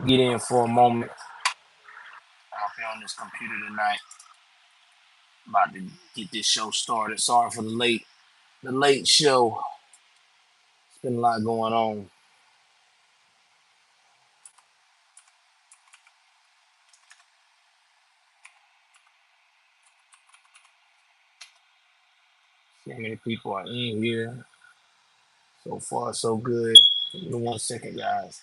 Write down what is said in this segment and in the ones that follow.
get in for a moment. I'll be on this computer tonight. About to get this show started. Sorry for the late show. It's been a lot going on. See how many people are in here. So far, so good. Give me 1 second, guys.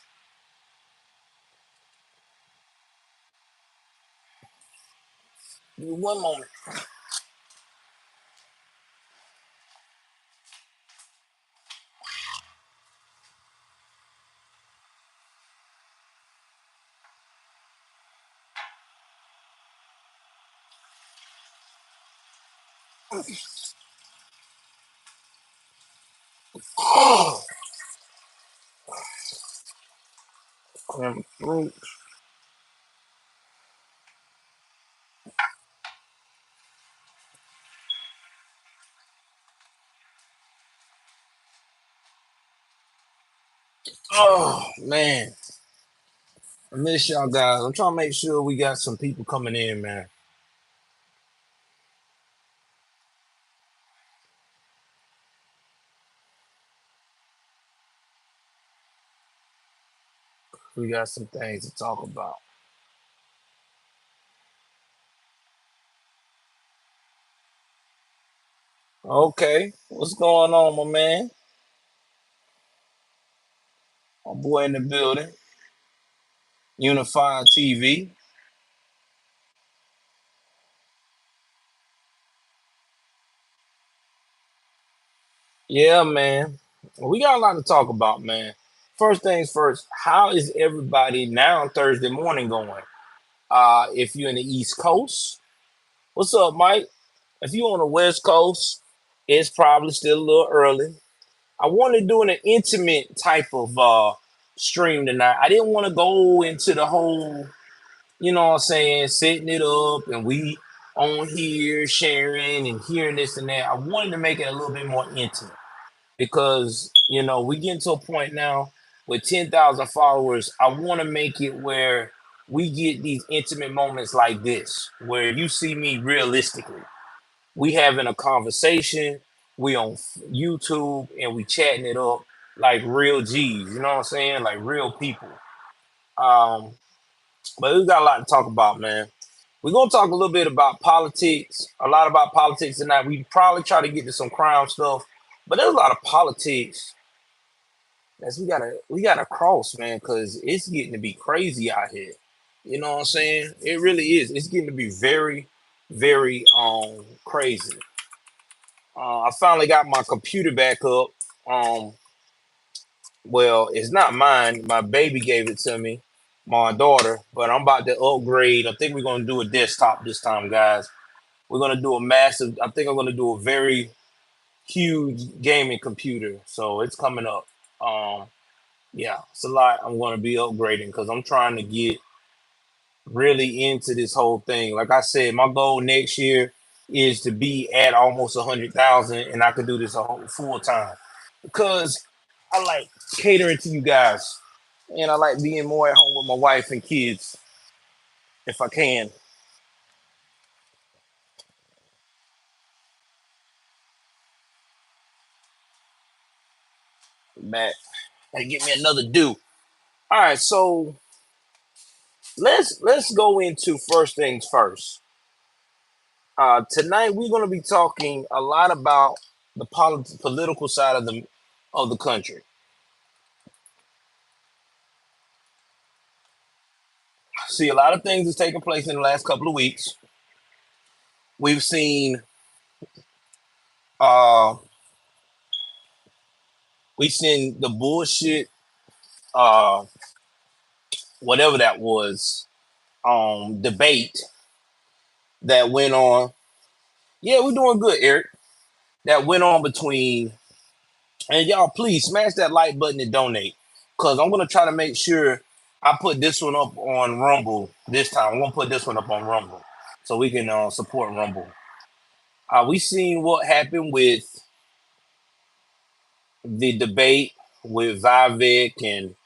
Give me one moment. Oh, clear my throat. Oh man, I miss y'all guys. I'm trying to make sure we got some people coming in, man. We got some things to talk about. Okay, what's going on, my man? My boy in the building. Unified TV. Yeah, man. We got a lot to talk about, man. First things first, how is everybody now Thursday morning going? If you're in the East Coast, what's up, Mike? If you're on the West Coast, it's probably still a little early. I wanted to do an intimate type of stream tonight. I didn't want to go into the whole, you know what I'm saying, setting it up and we on here sharing and hearing this and that. I wanted to make it a little bit more intimate because, we getting to a point now with 10,000 followers. I want to make it where we get these intimate moments like this, where you see me realistically. We having a conversation, we on YouTube and we chatting it up like real G's, you know what I'm saying? Like real people. Um, but we got a lot to talk about, man. We're gonna talk a little bit about politics, a lot about politics tonight. We probably try to get to some crime stuff, but there's a lot of politics that we gotta cross, man, because it's getting to be crazy out here. You know what I'm saying? It really is. It's getting to be very, very crazy. I finally got my computer back up. Um, well, it's not mine. My baby gave it to me, my daughter. But I'm about to upgrade. I think we're gonna do a desktop this time, guys. We're gonna do a massive. I think I'm gonna do a very huge gaming computer. So it's coming up. Um, yeah, it's a lot. I'm gonna be upgrading because I'm trying to get really into this whole thing. Like I said, my goal next year is to be at almost 100,000, and I could do this a whole full time because I like catering to you guys, and I like being more at home with my wife and kids if I can. Matt, hey, get me another do. All right, so let's go into first things first. Tonight we're going to be talking a lot about the political side of the country. See, a lot of things has taken place in the last couple of weeks. We've seen uh we've seen the bullshit, uh whatever that was, debate that went on. Yeah, we're doing good, Eric. That went on between, and y'all please smash that like button and donate. Cause I'm gonna try to make sure I put this one up on Rumble this time. I'm gonna put this one up on Rumble so we can support Rumble. We seen what happened with the debate with Vivek and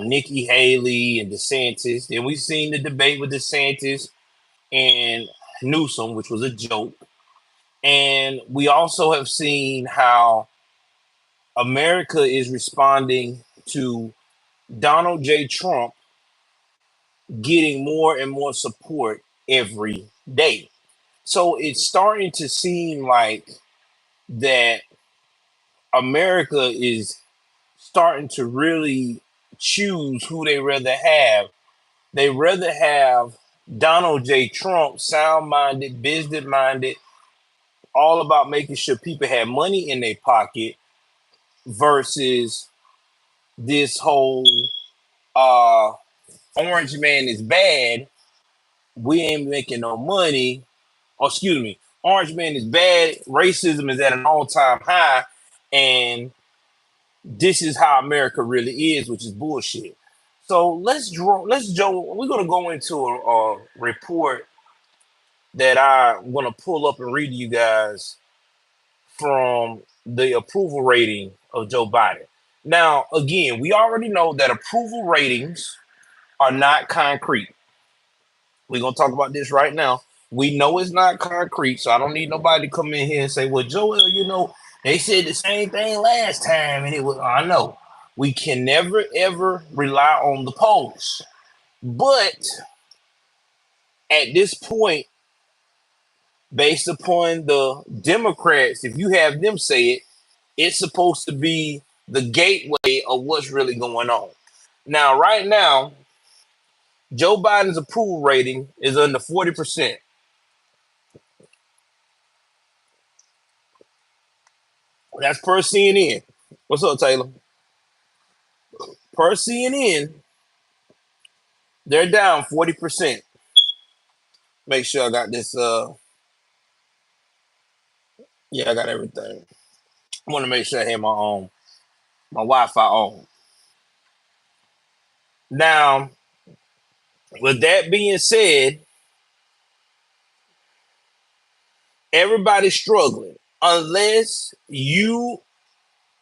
Nikki Haley and DeSantis. Then we've seen the debate with DeSantis and Newsom, which was a joke. And we also have seen how America is responding to Donald J. Trump getting more and more support every day. So it's starting to seem like that America is starting to really choose who they rather have. They rather have Donald J. Trump, sound minded, business minded, all about making sure people have money in their pocket versus this whole uh, orange man is bad. We ain't making no money. Or excuse me, orange man is bad. Racism is at an all time high. And this is how America really is, which is bullshit. So Joe, we're gonna go into a report that I'm gonna pull up and read to you guys from the approval rating of Joe Biden. Now, again, we already know that approval ratings are not concrete. We're gonna talk about this right now. We know it's not concrete, so I don't need nobody to come in here and say, "Well, Joel, they said the same thing last time," and it was. I know we can never ever rely on the polls, but at this point, based upon the Democrats, if you have them say it, it's supposed to be the gateway of what's really going on. Now, right now, Joe Biden's approval rating is under 40%. That's per CNN. What's up, Taylor? Per CNN, they're down 40%. Make sure I got this. Yeah, I got everything. I want to make sure I have my Wi-Fi on. Now, with that being said, everybody's struggling unless you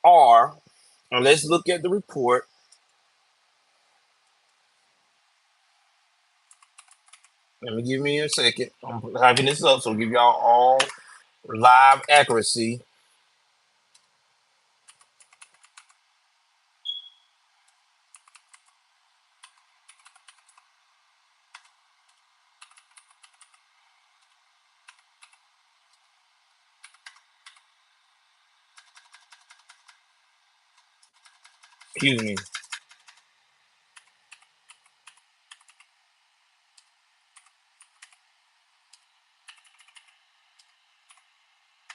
are. And let's look at the report. Let me give me a second. I'm typing this up, so I'll give y'all all live accuracy. Excuse me.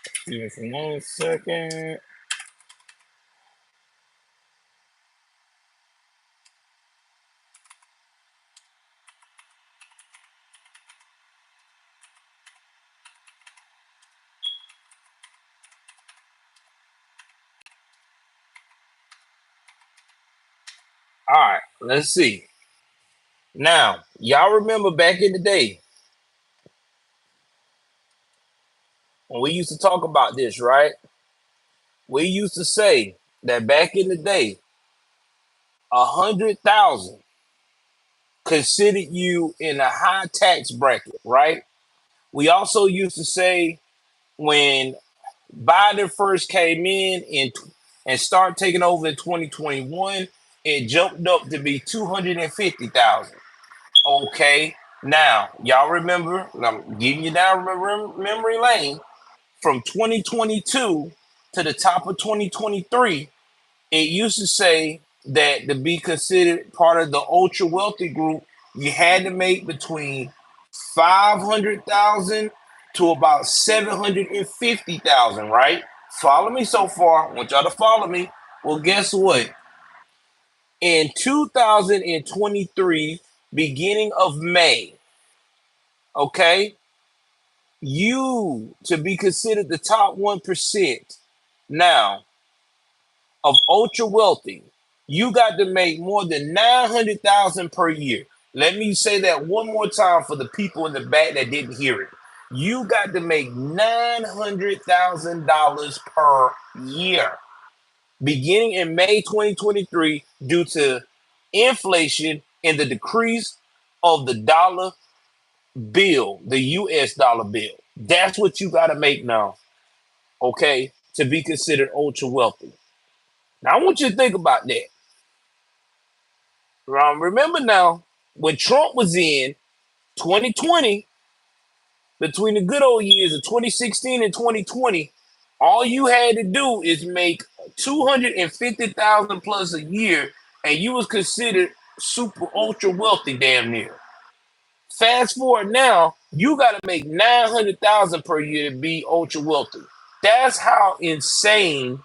Excuse me for 1 second. All right, let's see. Now, y'all remember back in the day when we used to talk about this, right? We used to say that back in the day, 100,000 considered you in a high tax bracket, right? We also used to say when Biden first came in and started taking over in 2021, it jumped up to be 250,000. Okay, now y'all remember? I'm getting you down memory lane from 2022 to the top of 2023. It used to say that to be considered part of the ultra wealthy group, you had to make between 500,000 to about 750,000, right? Follow me so far. I want y'all to follow me. Well, guess what? In 2023, beginning of May, okay, you to be considered the top 1% now of ultra wealthy, you got to make more than 900,000 per year. Let me say that one more time for the people in the back that didn't hear it. You got to make $900,000 per year beginning in May 2023 due to inflation and the decrease of the dollar bill, the US dollar bill. That's what you got to make now, okay, to be considered ultra wealthy. Now, I want you to think about that. Remember now, when Trump was in 2020, between the good old years of 2016 and 2020, all you had to do is make 250,000 plus a year, and you was considered super ultra wealthy, damn near. Fast forward now, you got to make 900,000 per year to be ultra wealthy. That's how insane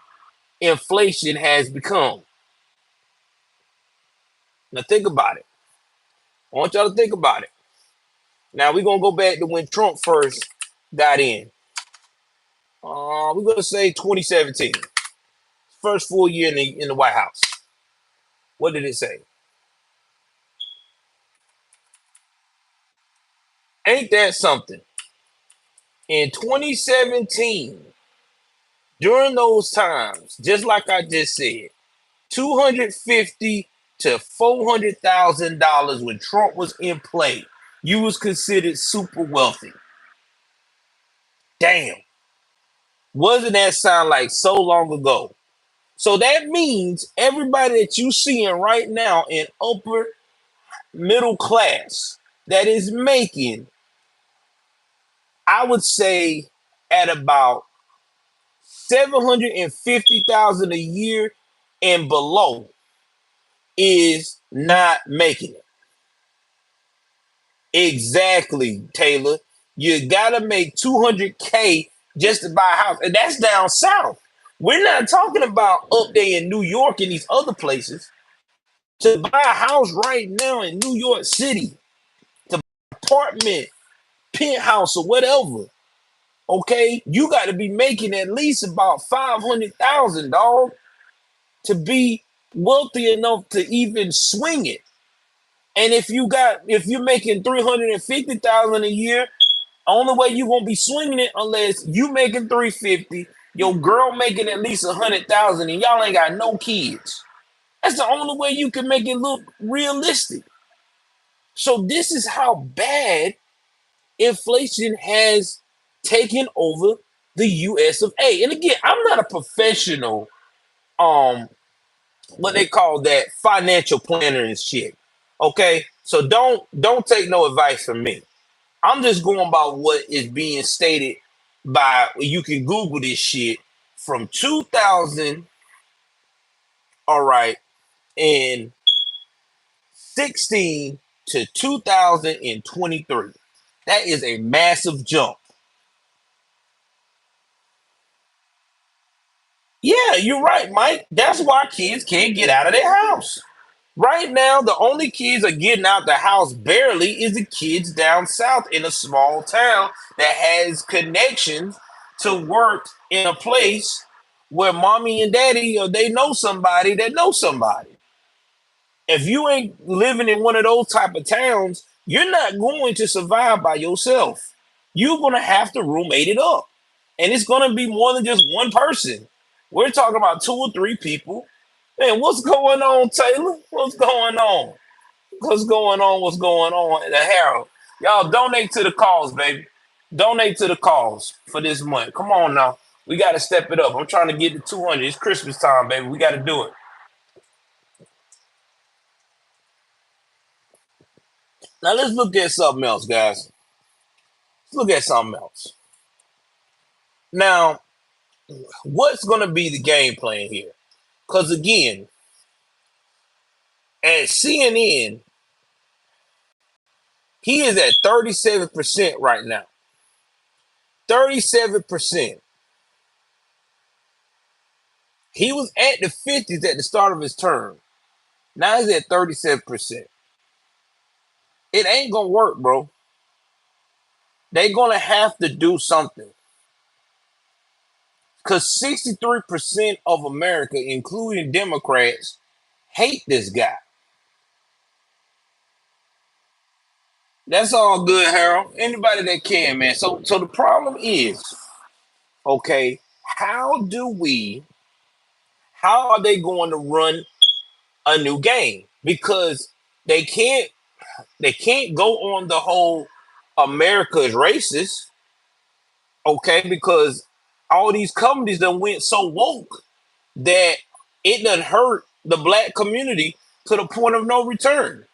inflation has become. Now think about it. I want y'all to think about it. Now we're gonna go back to when Trump first got in. We're gonna say 2017, first full year in the White House. What did it say? Ain't that something? In 2017, during those times, just like I just said, 250 to $400,000 when Trump was in play, you was considered super wealthy. Damn, wasn't that sound like so long ago? So that means everybody that you seeing right now in upper middle class that is making, I would say, at about 750,000 a year and below is not making it. Exactly, Taylor. You gotta make 200K just to buy a house, and that's down south. We're not talking about up there in New York and these other places. To buy a house right now in New York City, to buy an apartment, penthouse, or whatever, okay, you got to be making at least about 500,000, dog, to be wealthy enough to even swing it. And if you're making 350,000 a year, only way you won't be swinging it unless you making 350, your girl making at least 100,000, and y'all ain't got no kids. That's the only way you can make it look realistic. So this is how bad inflation has taken over the US of A. And again, I'm not a professional, what they call that, financial planner and shit. Okay, so don't take no advice from me. I'm just going by what is being stated by. You can Google this shit from 2000. All right, and 16 to 2023. That is a massive jump. Yeah, you're right, Mike. That's why kids can't get out of their house. Right now, the only kids are getting out the house barely is the kids down south in a small town that has connections to work in a place where mommy and daddy or they know somebody that knows somebody. If you ain't living in one of those type of towns, you're not going to survive by yourself. You're gonna have to roommate it up. And it's gonna be more than just one person. We're talking about two or three people. Man, what's going on, Taylor? What's going on? What's going on? What's going on? The Harold. Y'all donate to the cause, baby. Donate to the cause for this month. Come on now. We gotta step it up. I'm trying to get to 200. It's Christmas time, baby. We gotta do it. Now let's look at something else, guys. Let's look at something else. Now, what's going to be the game plan here? Because again, at CNN, he is at 37% right now. 37%. He was at the 50s at the start of his term. Now he's at 37%. It ain't going to work, bro. They're going to have to do something. Because 63% of America, including Democrats, hate this guy. That's all good, Harold. Anybody that can, man. So the problem is, okay, how are they going to run a new game? because they can't they can't go on the whole America is racist, okay? Because all these companies done went so woke that it done hurt the black community to the point of no return.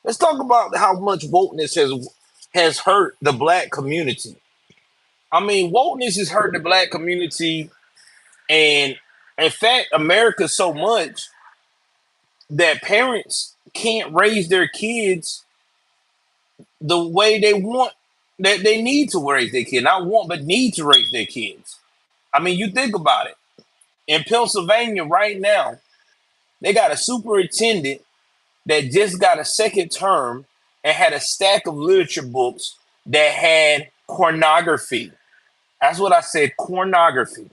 Let's talk about how much wokeness has hurt the black community. I mean, wokeness has hurt the black community, and in fact, America so much that parents can't raise their kids the way they want, that they need to raise their kid. Not want, but need to raise their kids. I mean, you think about it. In Pennsylvania right now, they got a superintendent that just got a second term and had a stack of literature books that had pornography. That's what I said, pornography.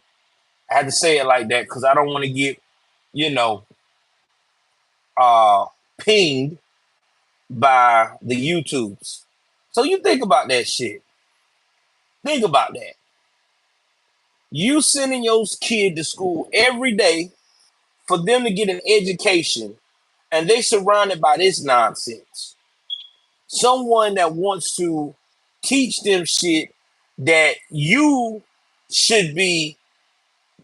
I had to say it like that because I don't want to get, you know, uh, pinged by the YouTubes. So you think about that shit. Think about that. You sending your kid to school every day for them to get an education, and they surrounded by this nonsense. Someone that wants to teach them shit that you should be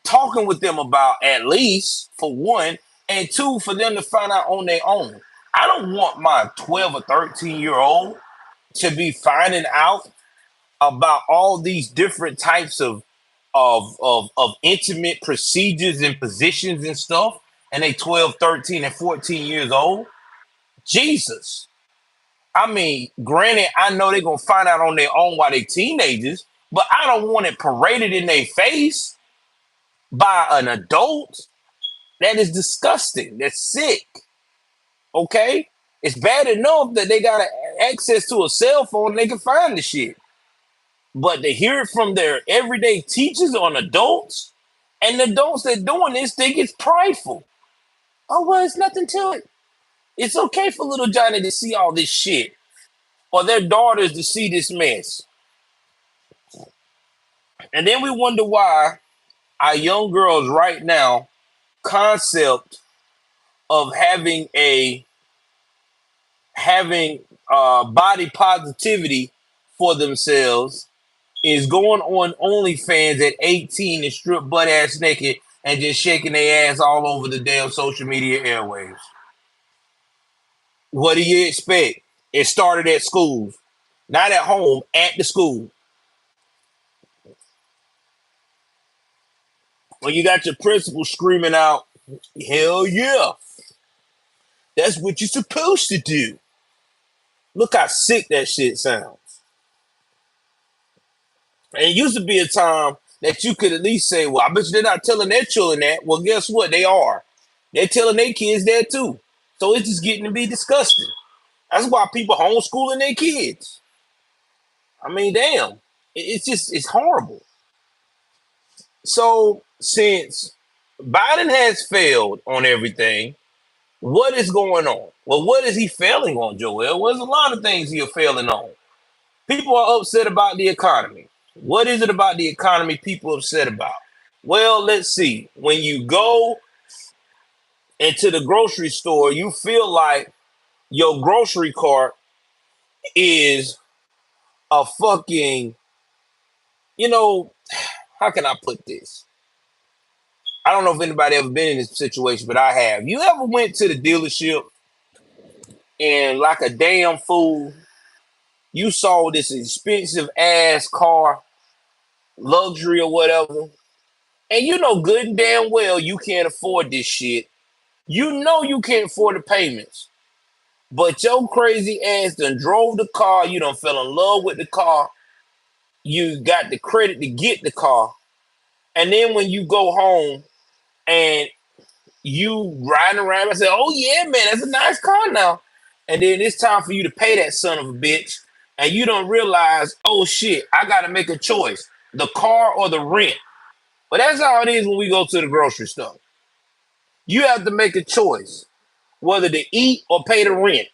talking with them about, at least for one, and two, for them to find out on their own. I don't want my 12 or 13-year-old to be finding out about all these different types of intimate procedures and positions and stuff, and they 12, 13, and 14 years old. Jesus. I mean, granted, I know they're gonna find out on their own while they're teenagers, but I don't want it paraded in their face by an adult. That is disgusting. That's sick. Okay? It's bad enough that they got access to a cell phone and they can find the shit. But to hear it from their everyday teachers on adults, and the adults that doing this think it's prideful. Oh, well, it's nothing to it. It's okay for little Johnny to see all this shit, or their daughters to see this mess. And then we wonder why our young girls right now concept of having body positivity for themselves is going on OnlyFans at 18 and strip butt ass naked and just shaking their ass all over the damn social media airwaves. What do you expect? It started at schools, not at home, at the school. When you got your principal screaming out, hell yeah, that's what you're supposed to do. Look how sick that shit sounds. And it used to be a time that you could at least say, well, I bet you they're not telling their children that. Well, guess what? They are. They're telling their kids that too. So it's just getting to be disgusting. That's why people homeschooling their kids. I mean, damn. It's horrible. So since Biden has failed on everything, what is going on? Well, what is he failing on, Joel? Well, there's a lot of things he is failing on. People are upset about the economy. What is it about the economy people are upset about? Well, let's see. When you go into the grocery store, you feel like your grocery cart is a fucking, you know, how can I put this? I don't know if anybody ever been in this situation, but I have. You ever went to the dealership and like a damn fool, you saw this expensive ass car, luxury or whatever, and you know good and damn well you can't afford this shit. You know you can't afford the payments. But your crazy ass done drove the car, you done fell in love with the car, you got the credit to get the car, and then when you go home and you riding around and say, oh yeah, man, that's a nice car now. And then it's time for you to pay that son of a bitch, and you don't realize, oh shit, I gotta make a choice. The car or the rent. But that's how it is when we go to the grocery store. You have to make a choice whether to eat or pay the rent,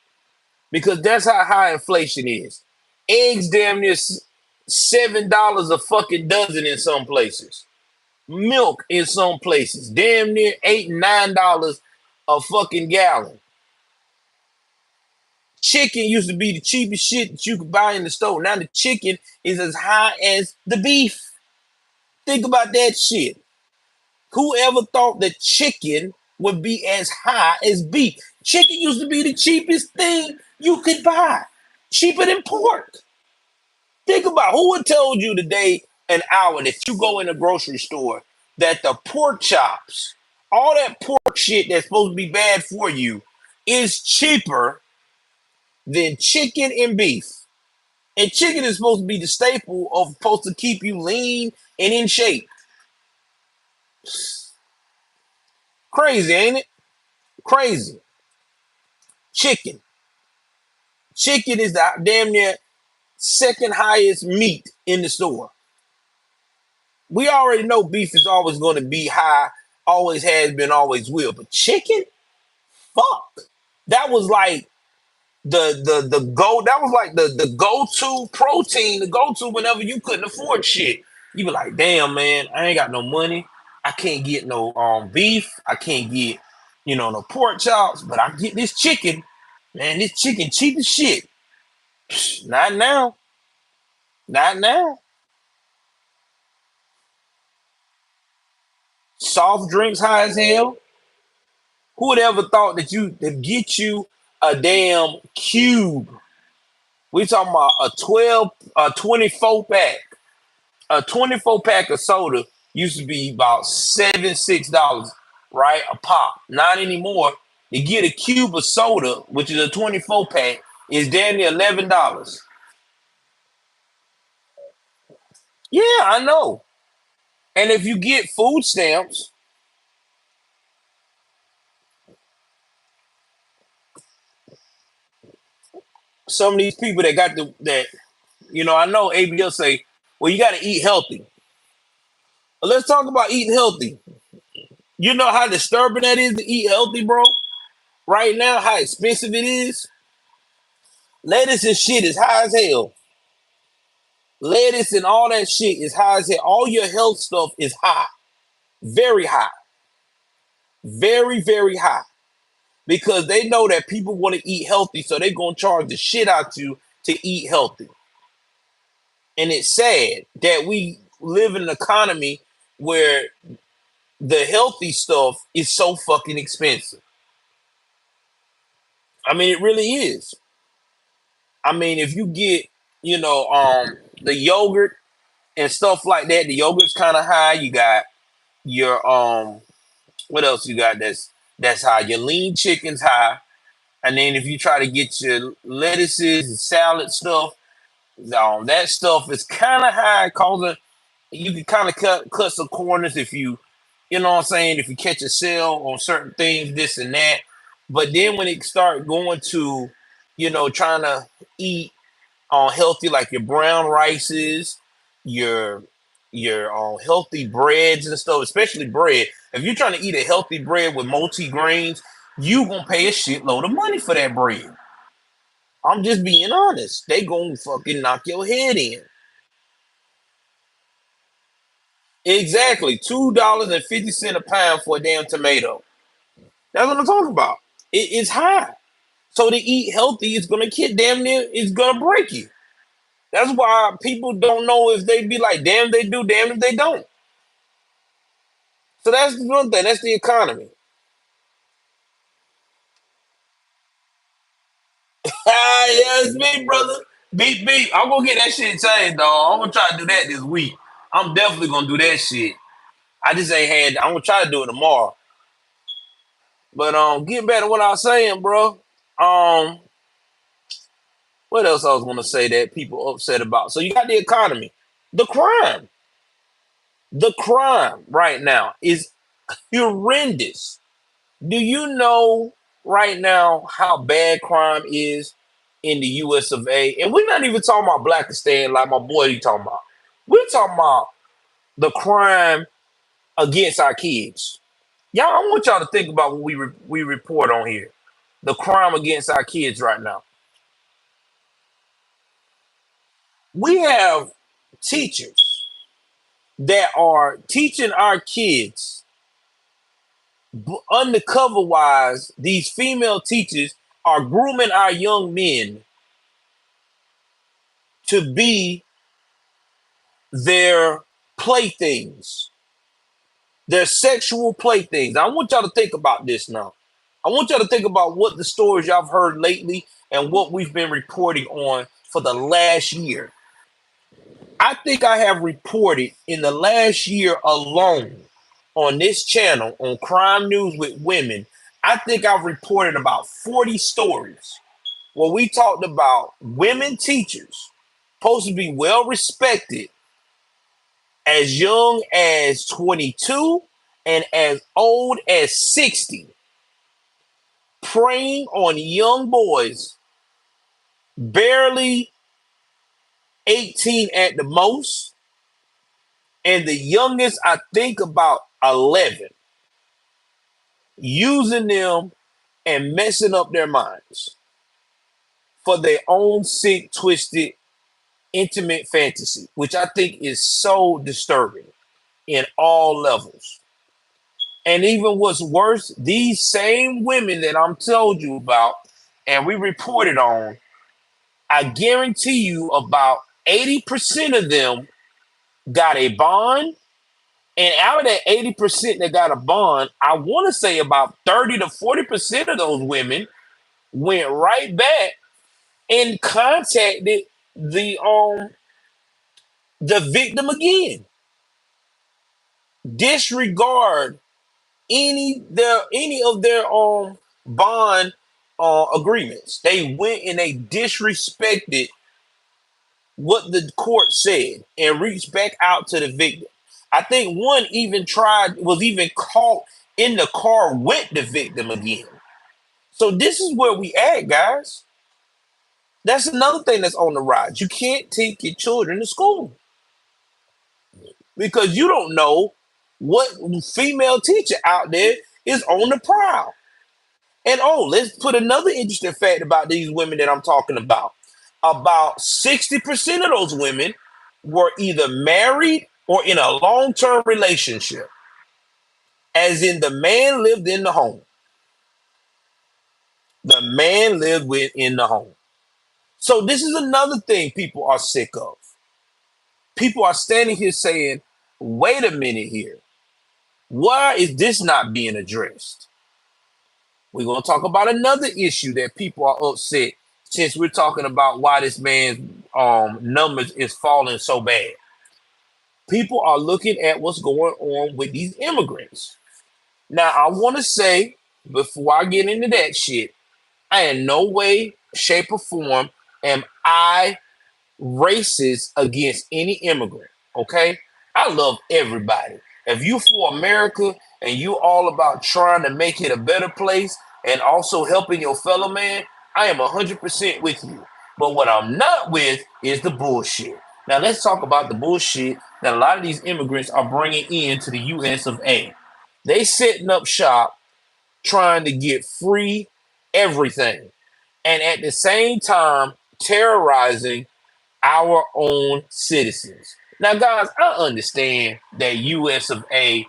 because that's how high inflation is. Eggs damn near $7 a fucking dozen in some places. Milk in some places damn near $8 and $9 a fucking gallon. chicken used to be the cheapest shit that you could buy in the store. Now the chicken is as high as the beef. Think about that shit. Whoever thought that chicken would be as high as beef? Chicken used to be the cheapest thing you could buy, cheaper than pork. Think about who would told you today, an hour that you go in a grocery store, that the pork chops, all that pork shit that's supposed to be bad for you, is cheaper than chicken and beef. And chicken is supposed to be the staple of supposed to keep you lean and in shape. Crazy, ain't it? Crazy. Chicken. Chicken is the damn near second highest meat in the store. We already know beef is always going to be high, always has been, always will. But chicken, fuck. That was like the go. That was like the go to protein, the go to whenever you couldn't afford shit. You be like, damn man, I ain't got no money. I can't get no beef. I can't get no pork chops, but I get this chicken. Man, this chicken cheap as shit. Not now. Not now. Soft drinks high as hell. Who would ever thought that you to get you a damn cube? We talking about a 24 pack. A 24 pack of soda used to be about $6, right? A pop. Not anymore. To get a cube of soda, which is a 24 pack, is damn near $11. Yeah, I know. And if you get food stamps, some of these people that got I know ABL say, well, you got to eat healthy. But let's talk about eating healthy. You know how disturbing that is to eat healthy, bro? Right now, how expensive it is. Lettuce and shit is high as hell. Lettuce and all that shit is high as hell. All your health stuff is high. Very high. Very, very high. Because they know that people want to eat healthy, so they're going to charge the shit out you to eat healthy. And it's sad that we live in an economy where the healthy stuff is so fucking expensive. I mean, it really is. I mean, if you get, the yogurt and stuff like that, the yogurt's kind of high. You got your what else you got that's high? Your lean chicken's high. And then if you try to get your lettuces and salad stuff, that stuff is kind of high, causing you can kind of cut some corners if you know what I'm saying, if you catch a sale on certain things, this and that. But then when it start going to, trying to eat healthy, like your brown rices, your healthy breads and stuff, especially bread. If you're trying to eat a healthy bread with multi grains, you gonna pay a shitload of money for that bread. I'm just being honest. They gonna fucking knock your head in. Exactly, $2.50 a pound for a damn tomato. That's what I'm talking about. It's high. So to eat healthy, it's gonna get damn near. It's gonna break you. That's why people don't know if they be like, damn, they do, damn if they don't. So that's one thing. That's the economy. Ah, yeah, it's me, brother. Beep, beep. I'm gonna get that shit changed, dog. I'm gonna try to do that this week. I'm definitely gonna do that shit. I just ain't had. I'm gonna try to do it tomorrow. But getting back to what I was saying, bro. Um, what else I was gonna say that people upset about? So you got the economy, the crime. The crime right now is horrendous. Do you know right now how bad crime is in the US of A? And we're not even talking about Blackistan like my boy you talking about. We're talking about the crime against our kids. Y'all, I want y'all to think about what we report on here. The crime against our kids right now. We have teachers that are teaching our kids undercover wise. These female teachers are grooming our young men to be their playthings, their sexual playthings. I want y'all to think about this now. I want y'all to think about what the stories y'all have heard lately and what we've been reporting on for the last year. I think I have reported in the last year alone on this channel on Crime News with Women. I think I've reported about 40 stories where we talked about women teachers supposed to be well respected as young as 22 and as old as 60, preying on young boys, barely 18 at the most, and the youngest, I think, about 11, using them and messing up their minds for their own sick, twisted, intimate fantasy, which I think is so disturbing in all levels. And even what's worse, these same women that I'm told you about and we reported on, I guarantee you about 80% of them got a bond. And out of that 80% that got a bond, I want to say about 30 to 40% of those women went right back and contacted the the victim again. Disregard any of their bond agreements. They went and they disrespected what the court said and reached back out to the victim. I think one even was even caught in the car with the victim again. So this is where we at, guys. That's another thing that's on the rise. You can't take your children to school because you don't know what female teacher out there is on the prowl. And let's put another interesting fact about these women that I'm talking about. About 60% of those women were either married or in a long-term relationship, as in the man lived in the home. The man lived within the home. So this is another thing people are sick of. People are standing here saying, wait a minute here. Why is this not being addressed? We're going to talk about another issue that people are upset since we're talking about why this man's numbers is falling so bad. People are looking at what's going on with these immigrants. Now, I want to say, before I get into that shit, I in no way, shape, or form am I racist against any immigrant, okay? I love everybody. If you for America and you all about trying to make it a better place and also helping your fellow man, I am 100% with you. But what I'm not with is the bullshit. Now let's talk about the bullshit that a lot of these immigrants are bringing into the U.S. of A. They setting up shop trying to get free everything and at the same time terrorizing our own citizens. Now, guys, I understand that US of A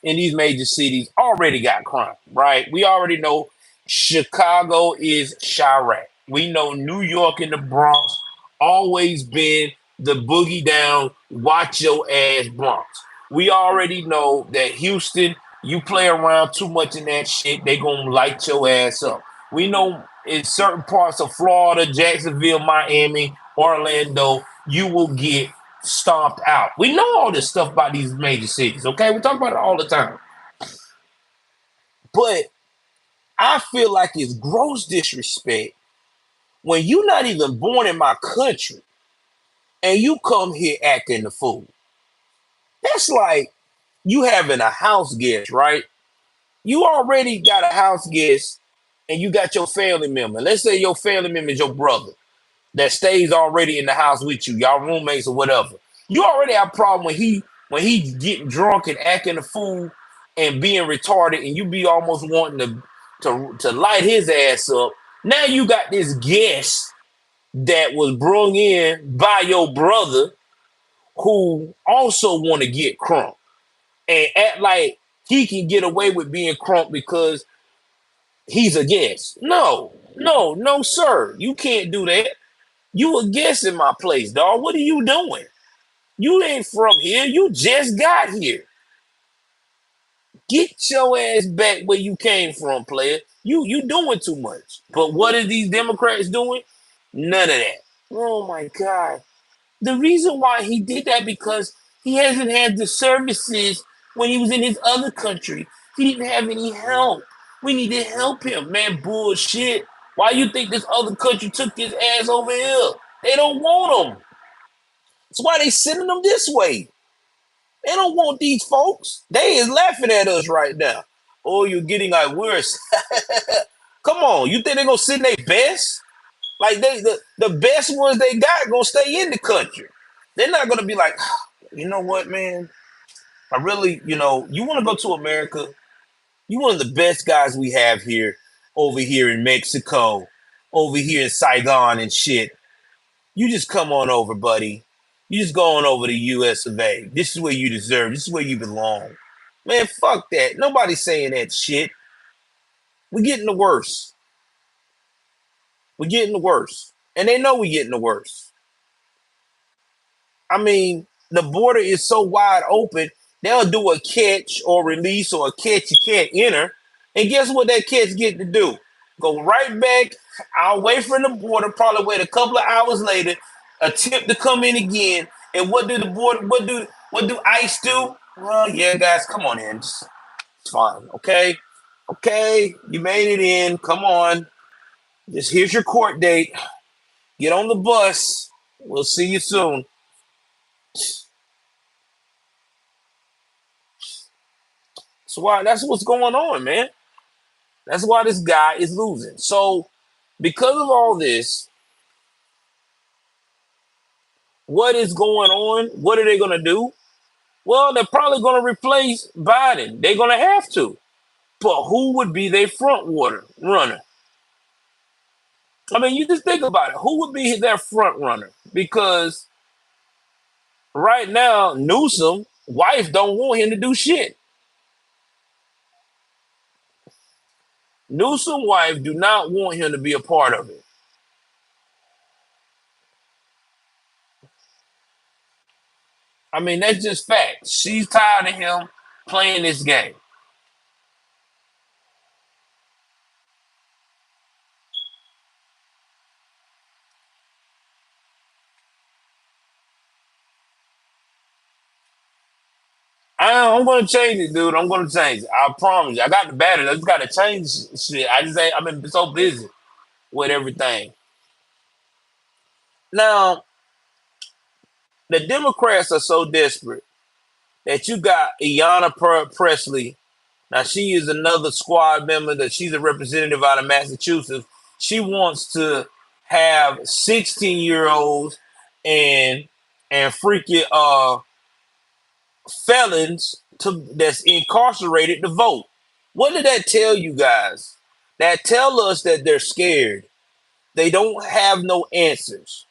in these major cities already got crime, right? We already know Chicago is Chirac. We know New York and the Bronx always been the boogie down, watch your ass Bronx. We already know that Houston, you play around too much in that shit, they gonna light your ass up. We know in certain parts of Florida, Jacksonville, Miami, Orlando, you will get stomped out. We know all this stuff about these major cities, okay? We talk about it all the time. But I feel like it's gross disrespect when you're not even born in my country and you come here acting the fool. That's like you having a house guest, right? You already got a house guest and you got your family member. Let's say your family member is your brother that stays already in the house with you, y'all roommates or whatever. You already have a problem when he getting drunk and acting a fool and being retarded, and you be almost wanting to light his ass up. Now you got this guest that was brung in by your brother who also want to get crunk and act like he can get away with being crunk because He's a guest. No, no, no, sir. You can't do that. You a guest in my place, dog. What are you doing? You ain't from here. You just got here. Get your ass back where you came from, player. You doing too much. But what are these Democrats doing? None of that. Oh my God. The reason why he did that because he hasn't had the services when he was in his other country. He didn't have any help. We need to help him, man. Bullshit. Why you think this other country took his ass over here? They don't want him. That's why they sending them this way. They don't want these folks. They is laughing at us right now. Oh, you're getting like worse. Come on, you think they're gonna send their best? Like the best ones they got gonna stay in the country. They're not gonna be like, you know what, man? I really, you want to go to America? You one of the best guys we have here, over here in Mexico, over here in Saigon and shit. You just come on over, buddy. You just go on over to US of A. This is where you deserve. This is where you belong. Man, fuck that. Nobody's saying that shit. We're getting the worst. We're getting the worst. And they know we're getting the worst. I mean, the border is so wide open, they'll do a catch or release or a catch you can't enter. And guess what that catch get to do? Go right back away from the border, probably wait a couple of hours later, attempt to come in again. And what do the border, what do ICE do? Well, yeah, guys, come on in. It's fine. Okay. Okay. You made it in. Come on. Just here's your court date. Get on the bus. We'll see you soon. So why that's what's going on, man. That's why this guy is losing. So because of all this, what is going on? What are they gonna do? Well, they're probably gonna replace Biden. They're gonna have to. But who would be their runner? I mean, you just think about it. Who would be their front runner? Because right now, Newsom wife don't want him to do shit. Newsom wife do not want him to be a part of it. I mean, that's just fact. She's tired of him playing this game. I'm gonna change it, dude. I'm gonna change it. I promise you. I got the battery. I just gotta change shit. I just ain't. I've been so busy with everything. Now, the Democrats are so desperate that you got Presley. Now, she is another squad member. That she's a representative out of Massachusetts. She wants to have 16-year-olds and freaking felons that's incarcerated to vote. What did that tell you guys? That tell us that they're scared. They don't have no answers.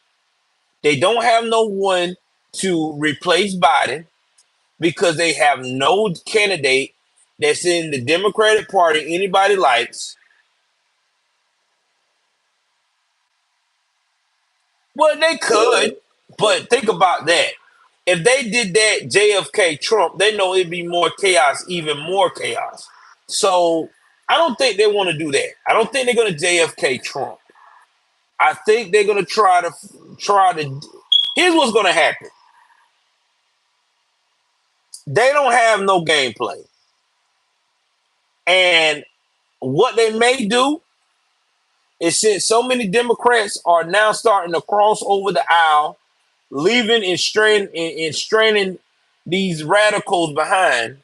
They don't have no one to replace Biden because they have no candidate that's in the Democratic Party anybody likes. Well, they could, but think about that. If they did that JFK Trump, they know it'd be more chaos, even more chaos. So I don't think they want to do that. I don't think they're going to JFK Trump. I think they're going to try to. Here's what's going to happen. They don't have no gameplay, and what they may do is since so many Democrats are now starting to cross over the aisle, leaving and straining these radicals behind.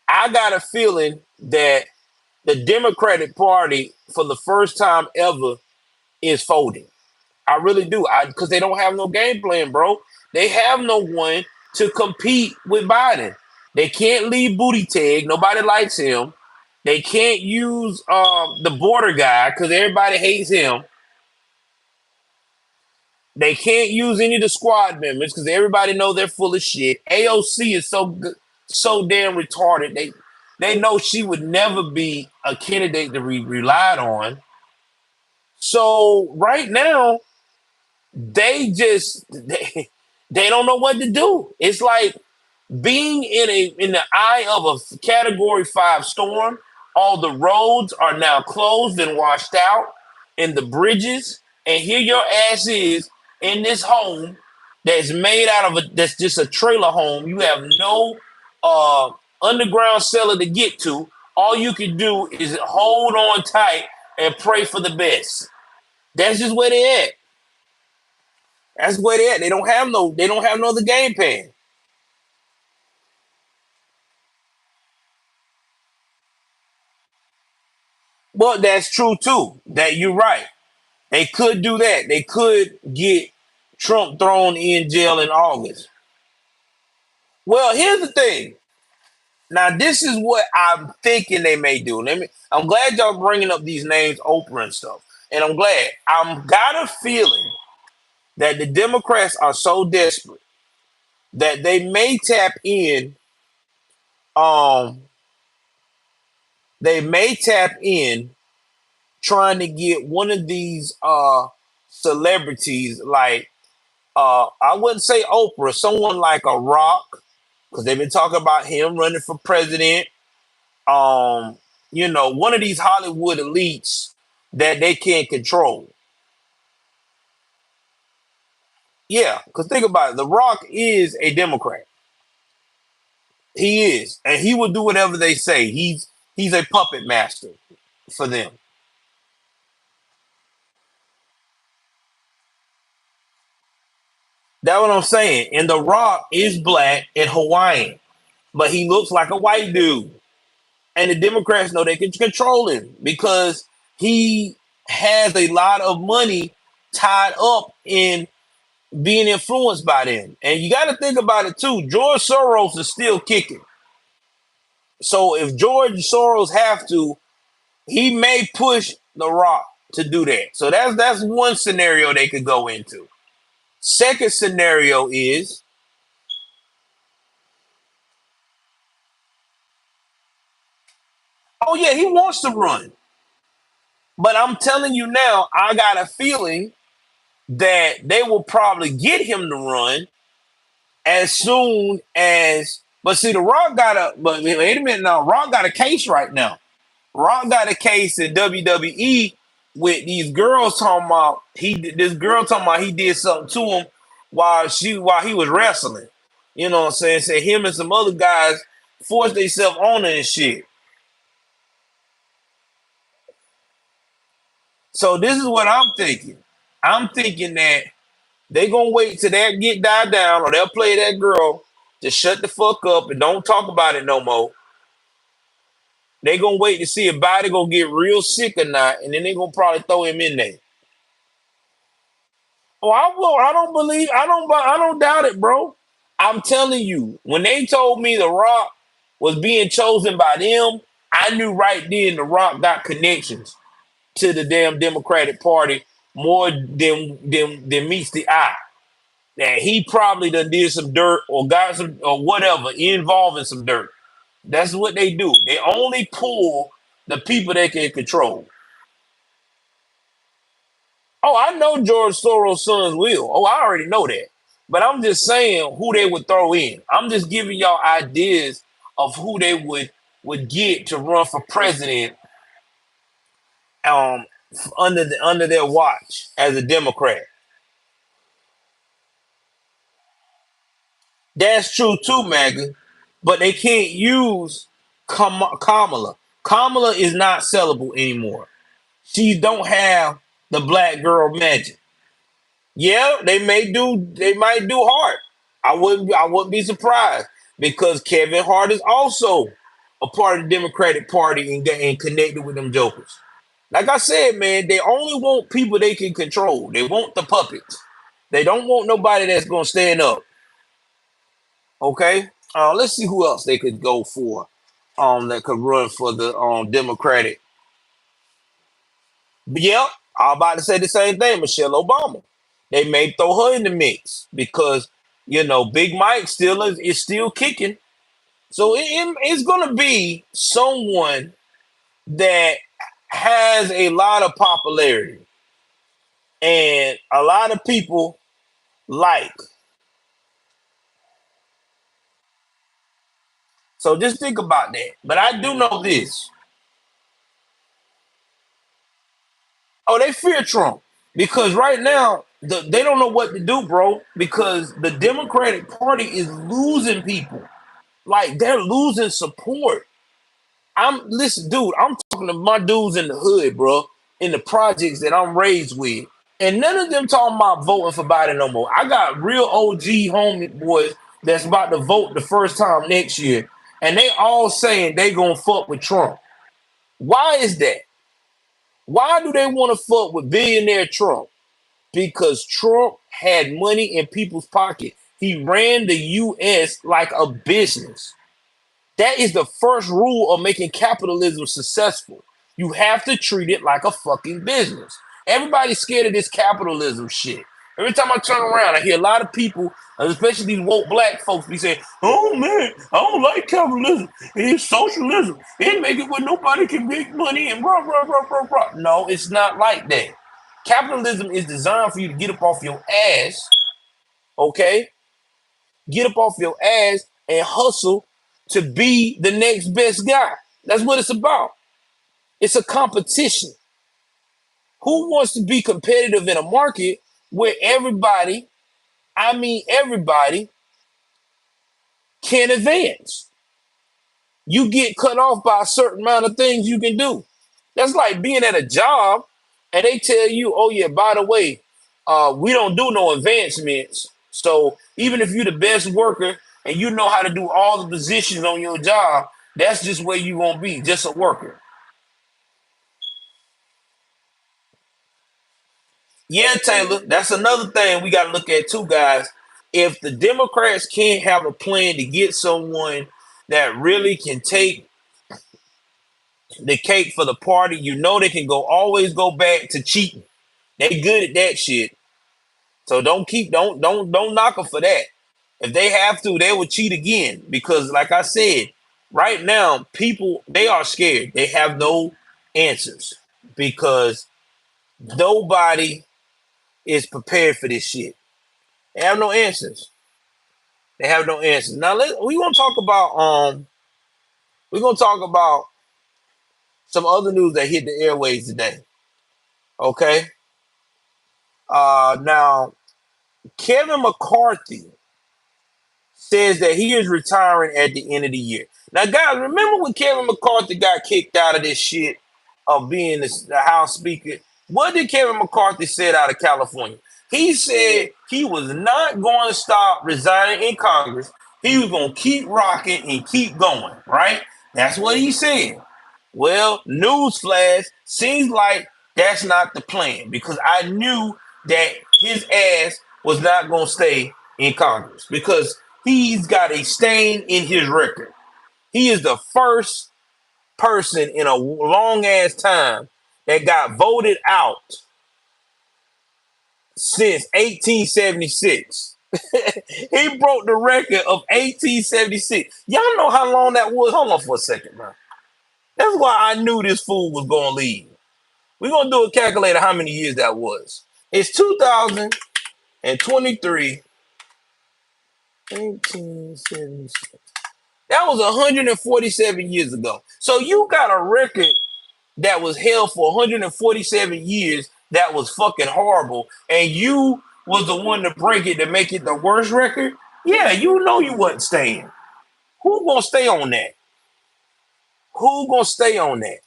I got a feeling that the Democratic Party, for the first time ever, is folding. I really do. Because they don't have no game plan, bro. They have no one to compete with Biden. They can't leave Buttigieg. Nobody likes him. They can't use the border guy because everybody hates him. They can't use any of the squad members because everybody know they're full of shit. AOC is so damn retarded. They know she would never be a candidate to be relied on. So right now, they don't know what to do. It's like being in the eye of a category 5 storm. All the roads are now closed and washed out, and the bridges. And here your ass is in this home that's made out of that's just a trailer home. You have no uh, underground cellar to get to. All you can do is hold on tight and pray for the best. That's just where they at. That's where they at. They don't have no other game plan. Well, that's true too. That you're right. They could do that. They could get Trump thrown in jail in August. Well, here's the thing. Now, this is what I'm thinking they may do. I'm glad y'all bringing up these names, Oprah and stuff, and I'm glad. I'm got a feeling that the Democrats are so desperate that they may tap in. Um, they may tap in trying to get one of these celebrities like I wouldn't say Oprah, someone like a Rock, because they've been talking about him running for president. Um, one of these Hollywood elites that they can't control. Yeah, because think about it, The Rock is a Democrat. He is, and he will do whatever they say. He's a puppet master for them. That's what I'm saying. And The Rock is black and Hawaiian, but he looks like a white dude. And the Democrats know they can control him because he has a lot of money tied up in being influenced by them. And you got to think about it too. George Soros is still kicking. So if George Soros have to, he may push The Rock to do that. So that's one scenario they could go into. Second scenario is, oh yeah, he wants to run. But I'm telling you now, I got a feeling that they will probably get him to run as soon as. But see, the Rock got a. But wait a minute now, Rock got a case right now. Rock got a case in WWE with these girls talking about this girl talking about he did something to him while he was wrestling. You know what I'm saying? Say him and some other guys forced themselves on her and shit. So this is what I'm thinking. I'm thinking that they gonna wait till that get died down, or they'll play that girl to shut the fuck up and don't talk about it no more. They gonna wait to see if Biden gonna get real sick or not, and then they gonna probably throw him in there. Oh, I will. I don't believe. I don't doubt it, bro. I'm telling you, when they told me The Rock was being chosen by them, I knew right then The Rock got connections to the damn Democratic Party more than meets the eye. That he probably done did some dirt or got some or whatever involved in some dirt. That's what they do. They only pull the people they can control. Oh, I know George Soros' sons will. Oh, I already know that. But I'm just saying who they would throw in. I'm just giving y'all ideas of who they would get to run for president um under their watch as a Democrat. That's true too, Megan. But they can't use Kamala. Kamala is not sellable anymore. She don't have the black girl magic. Yeah, they might do Hart. I wouldn't be surprised because Kevin Hart is also a part of the Democratic Party and connected with them jokers. Like I said, man, they only want people they can control. They want the puppets. They don't want nobody that's gonna stand up. Okay? Let's see who else they could go for. That could run for the Democratic. But yeah, I'm about to say the same thing, Michelle Obama. They may throw her in the mix because Big Mike is still kicking. So it's going to be someone that has a lot of popularity and a lot of people like. So just think about that. But I do know this. Oh, they fear Trump because right now they don't know what to do, bro. Because the Democratic Party is losing people. Like they're losing support. Listen, dude. I'm talking to my dudes in the hood, bro, in the projects that I'm raised with, and none of them talking about voting for Biden no more. I got real OG homie boys that's about to vote the first time next year, and they all saying they gonna fuck with Trump. Why is that? Why do they want to fuck with billionaire Trump? Because Trump had money in people's pocket. He ran the U.S. like a business. That is the first rule of making capitalism successful. You have to treat it like a fucking business. Everybody's scared of this capitalism shit. Every time I turn around, I hear a lot of people, especially these woke black folks, be saying, "Oh man, I don't like capitalism. It's socialism. It make it where nobody can make money and blah blah blah blah blah." No, it's not like that. Capitalism is designed for you to get up off your ass, okay? Get up off your ass and hustle to be the next best guy. That's what it's about. It's a competition. Who wants to be competitive in a market where everybody, I mean everybody, can advance? You get cut off by a certain amount of things you can do. That's like being at a job and they tell you, oh yeah, by the way, we don't do no advancements. So even if you're the best worker and you know how to do all the positions on your job, that's just where you gonna be, just a worker. Yeah, Taylor, that's another thing we gotta look at too, guys. If the Democrats can't have a plan to get someone that really can take the cake for the party, you know they can go always go back to cheating. They good at that shit. So don't knock them for that. If they have to, they will cheat again because, like I said, right now people they are scared. They have no answers because nobody is prepared for this shit. They have no answers. They have no answers. Now we gonna talk about we're gonna talk about some other news that hit the airways today. Okay. Now Kevin McCarthy says that he is retiring at the end of the year. Now, guys, remember when Kevin McCarthy got kicked out of this shit of being the House Speaker? What did Kevin McCarthy say out of California? He said he was not going to stop resigning in Congress. He was going to keep rocking and keep going, right? That's what he said. Well, newsflash, seems like that's not the plan because I knew that his ass was not going to stay in Congress because he's got a stain in his record. He is the first person in a long ass time that got voted out since 1876. He broke the record of 1876. Y'all know how long that was? Hold on for a second, man. That's why I knew this fool was going to leave. We're going to do a calculator how many years that was. It's 2023, 1876. That was 147 years ago. So you got a record that was held for 147 years that was fucking horrible, and you was the one to break it to make it the worst record? Yeah, you know you wasn't staying. Who gonna stay on that? Who gonna stay on that?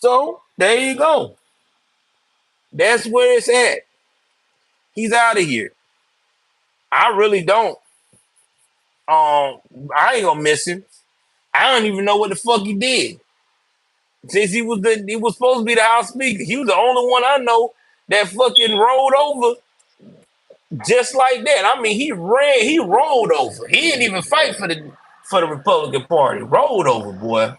So there you go. That's where it's at. He's out of here. I really don't. I ain't gonna miss him. I don't even know what the fuck he did. Since he was supposed to be the House Speaker, he was the only one I know that fucking rolled over just like that. I mean, he rolled over. He didn't even fight for the Republican Party. Rolled over, boy.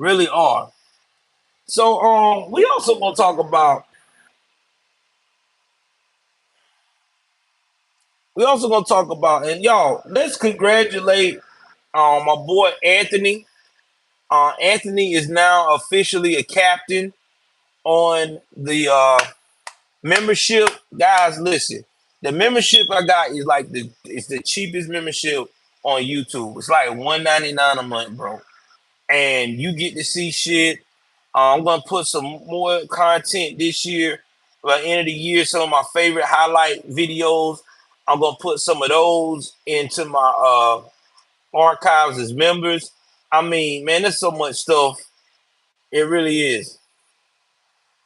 Really are. So we also gonna talk about and y'all, let's congratulate my boy Anthony. Anthony is now officially a captain on the membership. Guys, listen. The membership I got is like it's the cheapest membership on YouTube. It's like $1.99 a month, bro. And you get to see shit. I'm gonna put some more content this year. By the end of the year, some of my favorite highlight videos. I'm gonna put some of those into my archives as members. I mean, man, there's so much stuff. It really is.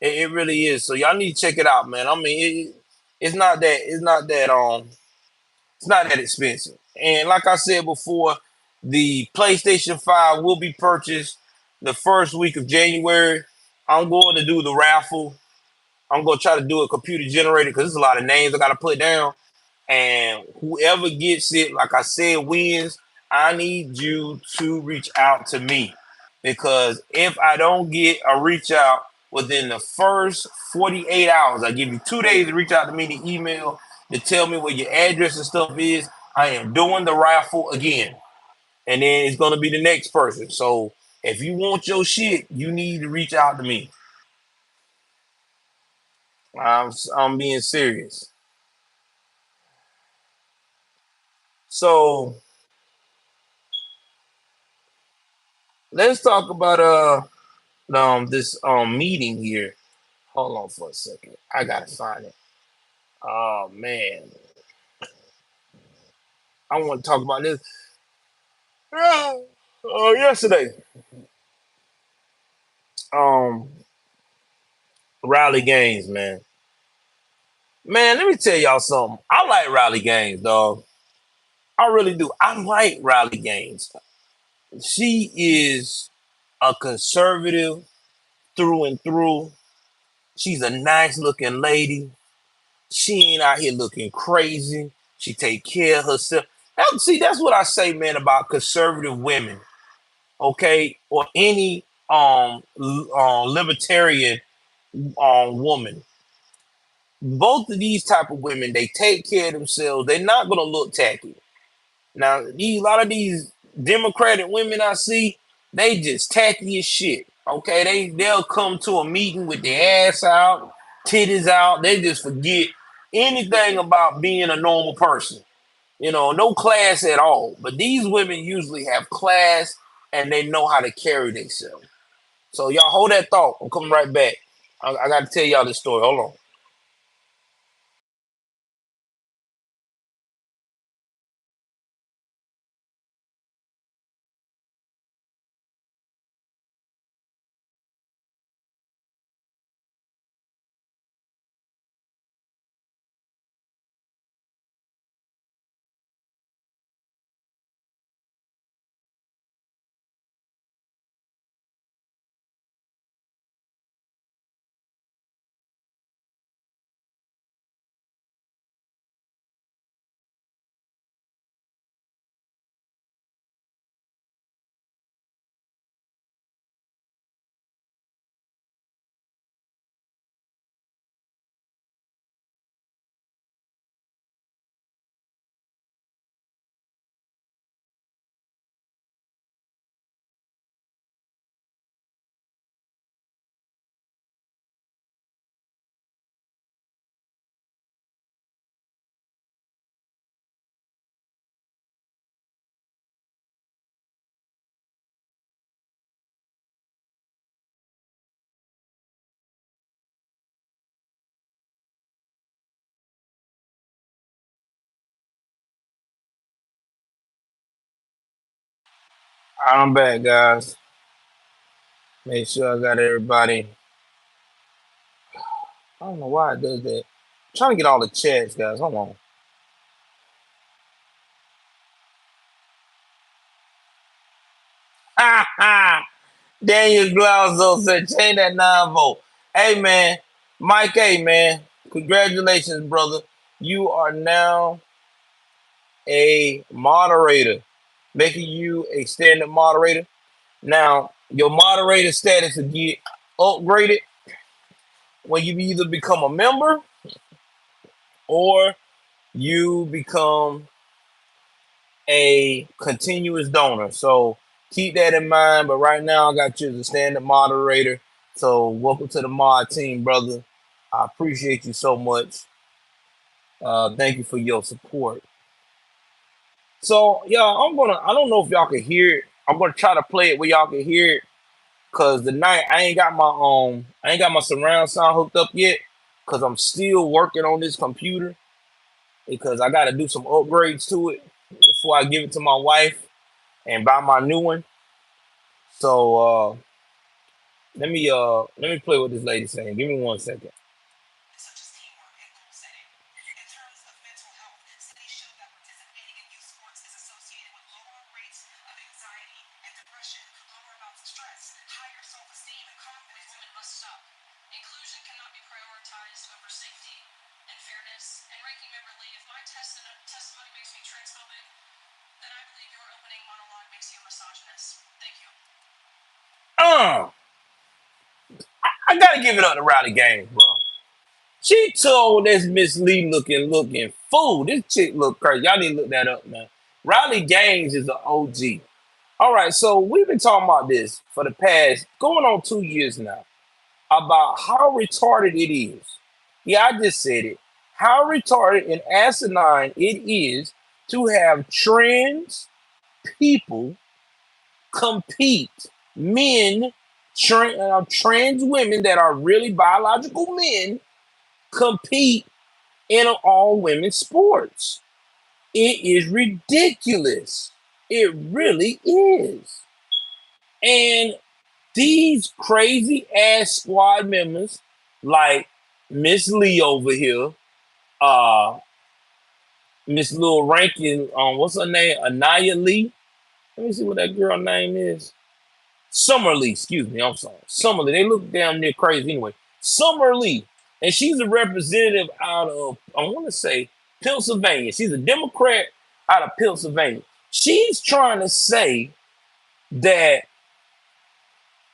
It really is. So y'all need to check it out, man. I mean, it's not that it's not that expensive. And like I said before, the PlayStation 5 will be purchased the first week of January. I'm going to do the raffle. I'm going to try to do a computer generated because there's a lot of names I got to put down. And whoever gets it, like I said, wins. I need you to reach out to me because if I don't get a reach out within the first 48 hours, I give you 2 days to reach out to me to email to tell me where your address and stuff is. I am doing the raffle again. And then it's going to be the next person. So if you want your shit, you need to reach out to me. I'm being serious. So let's talk about this meeting here. Hold on for a second. I gotta find it. Oh man, I want to talk about this. Yesterday, um, rally games, man. Man, let me tell y'all something. I like rally games, dog. I really do. I like rally games. She is a conservative through and through. She's a nice looking lady. She ain't out here looking crazy. She take care of herself. See, that's what I say, man, about conservative women, okay, or any libertarian woman. Both of these type of women, they take care of themselves. They're not gonna look tacky. Now, a lot of these Democratic women I see, they just tacky as shit. Okay, they'll come to a meeting with their ass out, titties out. They just forget anything about being a normal person. No class at all. But these women usually have class and they know how to carry themselves. So y'all hold that thought. I'm coming right back. I got to tell y'all this story. Hold on. I'm back, guys. Make sure I got everybody. I don't know why it does that. I'm trying to get all the chats, guys. Hold on. Daniel Glauzo said, change that 9 vote. Hey, man. Mike A, man. Congratulations, brother. You are now a moderator, making you a standard moderator. Now, Your moderator status will get upgraded when you either become a member or you become a continuous donor. So keep that in mind. But right now, I got you as a standard moderator. So welcome to the mod team, brother. I appreciate you so much. Thank you for your support. So yeah, I don't know if y'all can hear it. I'm gonna try to play it where y'all can hear it. Cause tonight I ain't got my surround sound hooked up yet. Cause I'm still working on this computer because I gotta do some upgrades to it before I give it to my wife and buy my new one. So let me play what this lady's saying. Give me 1 second. Such as teamwork and goal setting. In terms of mental health, studies show that participating in youth sports is associated with lower rates of anxiety and depression, lower amounts of stress, higher self-esteem and confidence. It must stop. Inclusion cannot be prioritized over safety and fairness. And ranking member Lee, if my testimony makes me transphobic, then I believe your opening monologue makes you a misogynist. Thank you. I gotta give it up to Rowdy Gaines, bro. She told this Miss Lee looking fool. This chick look crazy. Y'all need to look that up, man. Riley Gaines is an OG. All right, so we've been talking about this for the past going on 2 years now about how retarded it is. Yeah, I just said it. How retarded and asinine it is to have trans people compete, men, trans women that are really biological men compete in all women's sports. It is ridiculous. It really is. And these crazy ass squad members, like Miss Lee over here, uh, Miss Lil Rankin, what's her name? Anaya Lee. Let me see what that girl name is. Summer Lee, excuse me, I'm sorry. Summer Lee. They look damn near crazy anyway. Summer Lee. And she's a representative out of, I want to say, Pennsylvania. She's a Democrat out of Pennsylvania. She's trying to say that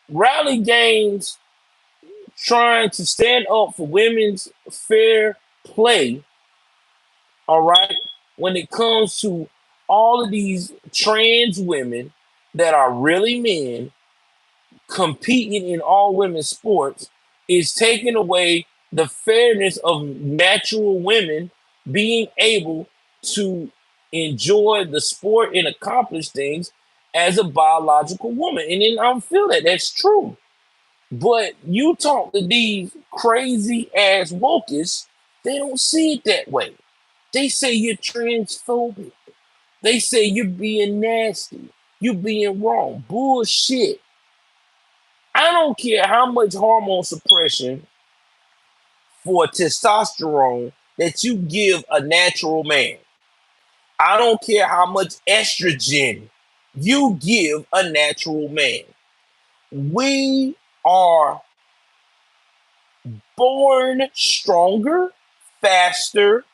Rowdy Gaines trying to stand up for women's fair play, all right, when it comes to all of these trans women that are really men competing in all women's sports is taking away the fairness of natural women being able to enjoy the sport and accomplish things as a biological woman. And then I feel that that's true. But you talk to these crazy ass wokeists, they don't see it that way. They say you're transphobic. They say you're being nasty. You're being wrong. Bullshit. I don't care how much hormone suppression for testosterone that you give a natural man. I don't care how much estrogen you give a natural man. We are born stronger, faster,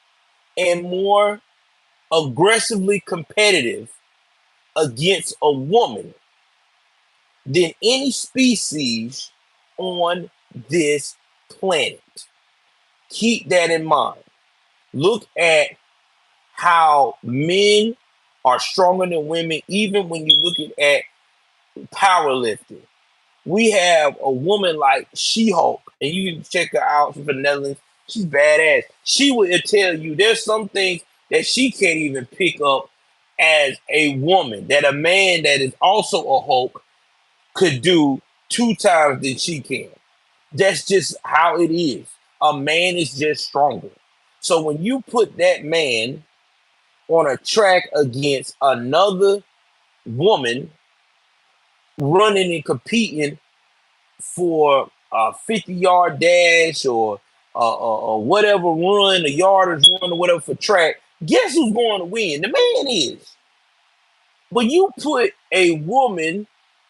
and more aggressively competitive against a woman than any species on this planet. Keep that in mind. Look at how men are stronger than women, even when you're looking at powerlifting. We have a woman like She-Hulk, and you can check her out from the Netherlands. She's badass. She will tell you there's some things that she can't even pick up as a woman, that a man that is also a Hulk could do 2 times than she can. That's just how it is. A man is just stronger. So when you put that man on a track against another woman running and competing for a 50-yard dash or whatever run, a yardage run or whatever for track, guess who's going to win? The man is. When you put a woman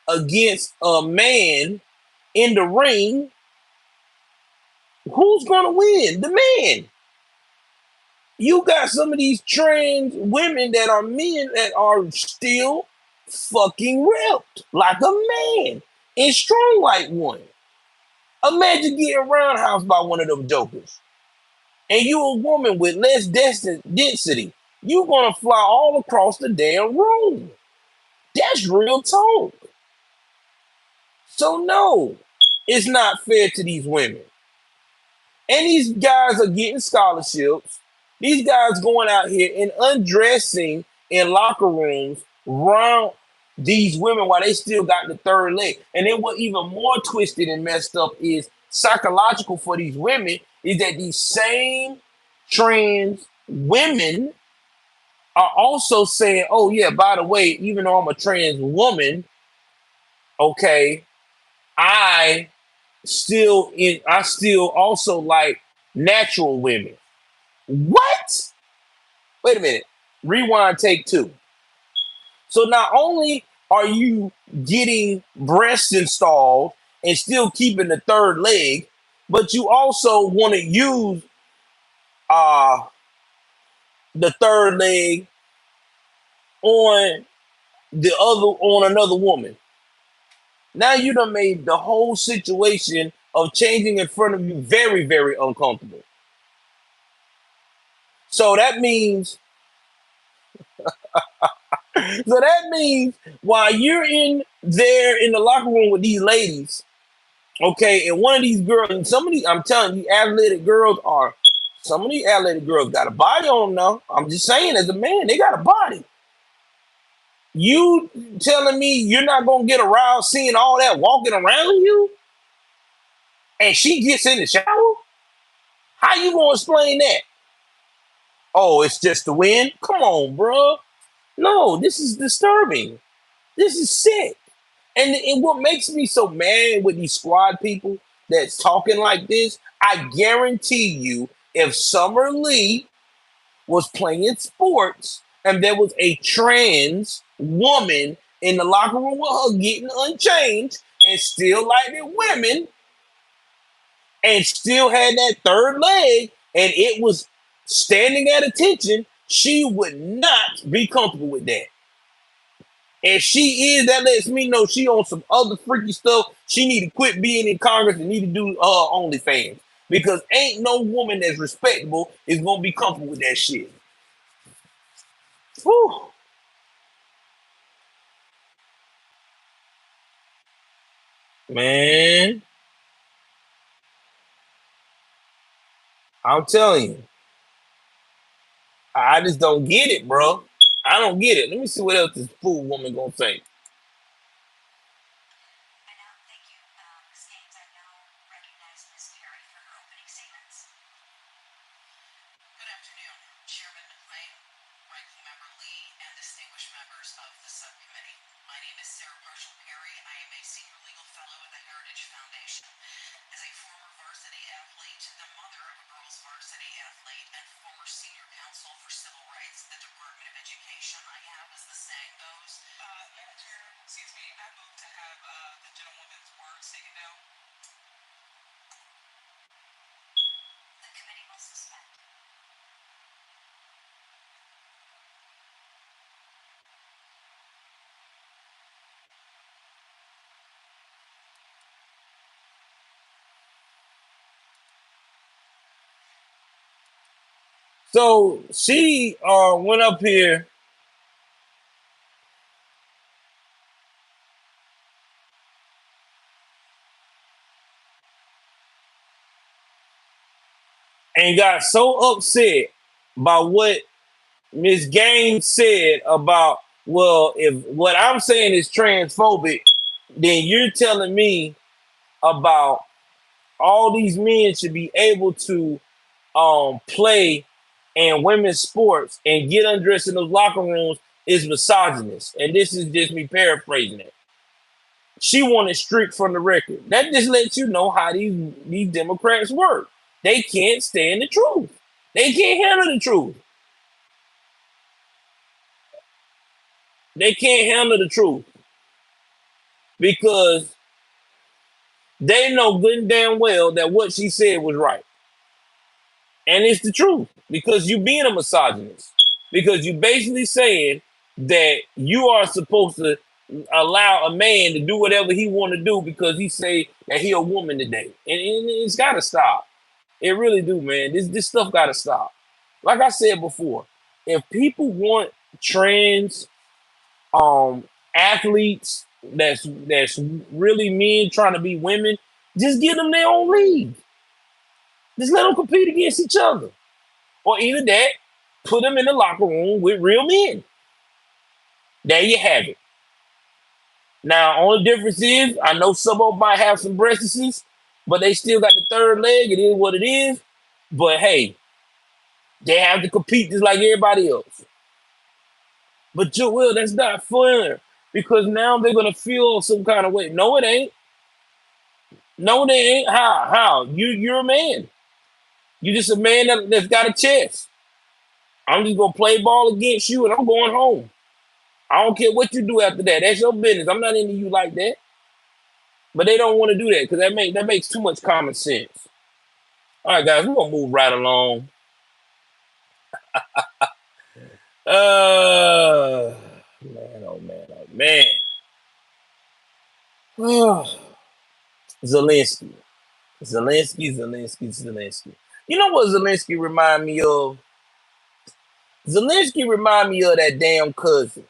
against a man in the ring, who's going to win? The man. You got some of these trans women that are men that are still fucking ripped like a man. and strong like one. Imagine getting roundhouse by one of them jokers. And you a woman with less density. You gonna fly all across the damn room. That's real talk. So no, it's not fair to these women. And these guys are getting scholarships. These guys going out here and undressing in locker rooms around these women while they still got the third leg. And then what even more twisted and messed up is psychological for these women is that these same trans women are also saying, oh yeah, by the way, even though I'm a trans woman, okay, I I still also like natural women. What? Wait a minute. Rewind, take two. So not only are you getting breasts installed and still keeping the third leg, but you also want to use uh the third leg on on another woman. Now you done made the whole situation of changing in front of you very, very uncomfortable. So that means while you're in there in the locker room with these ladies, okay, and one of these girls, and some of these, I'm telling you, some of these athletic girls got a body on them now. I'm just saying, as a man, they got a body. You telling me you're not gonna get aroused seeing all that walking around you, and she gets in the shower? How you gonna explain that? Oh, it's just the wind? Come on, bro. No, this is disturbing. This is sick. And what makes me so mad with these squad people that's talking like this, I guarantee you, if Summer Lee was playing sports and there was a trans woman in the locker room with her getting unchanged and still liking women and still had that third leg and it was standing at attention, she would not be comfortable with that. If she is, that lets me know she on some other freaky stuff. She need to quit being in Congress and need to do OnlyFans. Because ain't no woman that's respectable is gonna be comfortable with that shit. Whew. Man, I'm telling you, I just don't get it, bro. I don't get it. Let me see what else this fool woman gonna say. So she went up here and got so upset by what Miss Gaines said about, well, if what I'm saying is transphobic, then you're telling me about all these men should be able to play in women's sports and get undressed in those locker rooms is misogynist. And this is just me paraphrasing it. She wanted strict from the record. That just lets you know how these Democrats work. They can't stand the truth. They can't handle the truth. They can't handle the truth because they know good and damn well that what she said was right. And it's the truth because you being a misogynist. Because you basically saying that you are supposed to allow a man to do whatever he want to do because he say that he a woman today, and it's got to stop. It really do, man. This stuff got to stop. Like I said before, if people want trans athletes that's really men trying to be women, just give them their own league. Just let them compete against each other, or either that, put them in the locker room with real men. There you have it. Now, only difference is, I know some of them might have some breastises, but they still got the third leg. It is what it is. But hey, they have to compete just like everybody else. But Joel, that's not fair because now they're gonna feel some kind of way. No, it ain't. No, they ain't. How? How? You're a man. You just a man that's got a chest. I'm just gonna play ball against you and I'm going home. I don't care what you do after that. That's your business. I'm not into you like that. But they don't want to do that because that makes too much common sense. All right, guys, we're gonna move right along. Man, oh man, oh man. Zelensky. Zelensky. You know what Zelensky remind me of? Zelensky remind me of that damn cousin.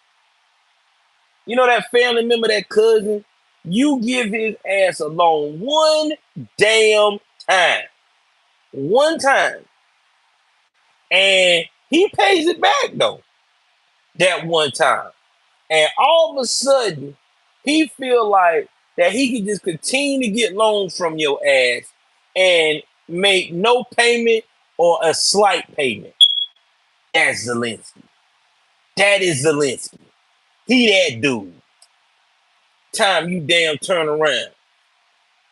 You know that family member, that cousin? You give his ass a loan one damn time. One time. And he pays it back though. That one time. And all of a sudden, he feel like that he can just continue to get loans from your ass and make no payment or a slight payment. That's Zelensky. That is Zelensky. He that dude. Time you damn turn around.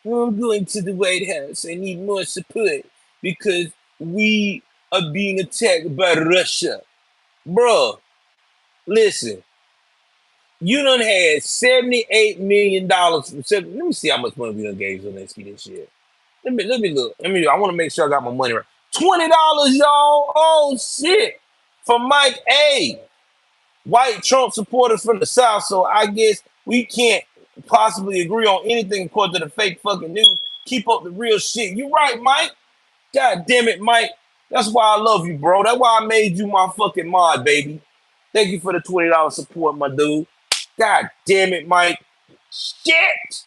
I'm going to the White House. I need more support because we are being attacked by Russia. Bruh, listen. You done had $78 million. Let me see how much money we done gave Zelensky this year. Let me look. I want to make sure I got my money right. $20, y'all. Oh shit. From Mike A. White Trump supporters from the South. So I guess we can't possibly agree on anything according to the fake fucking news. Keep up the real shit. You right, Mike. God damn it, Mike. That's why I love you, bro. That's why I made you my fucking mod, baby. Thank you for the $20 support, my dude. God damn it, Mike. Shit.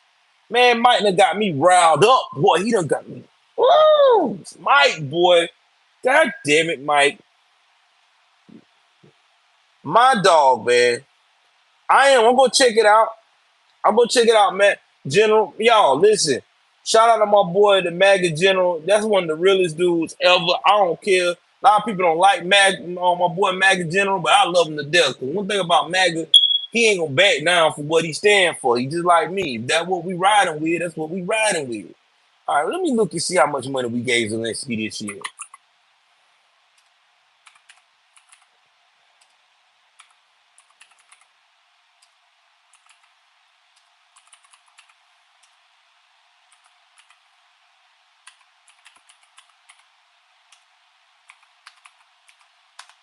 Man, Mike done got me riled up. Boy, he done got me. Woo! Mike, boy. God damn it, Mike. My dog, man. I'm going to check it out. I'm going to check it out, man. General, y'all, listen. Shout out to my boy, the MAGA General. That's one of the realest dudes ever. I don't care. A lot of people don't like my boy MAGA General, but I love him to death. Because one thing about MAGA, he ain't going to back down for what he stand for. He just like me. If that's what we riding with, that's what we riding with. All right, let me look and see how much money we gave Zelensky this year.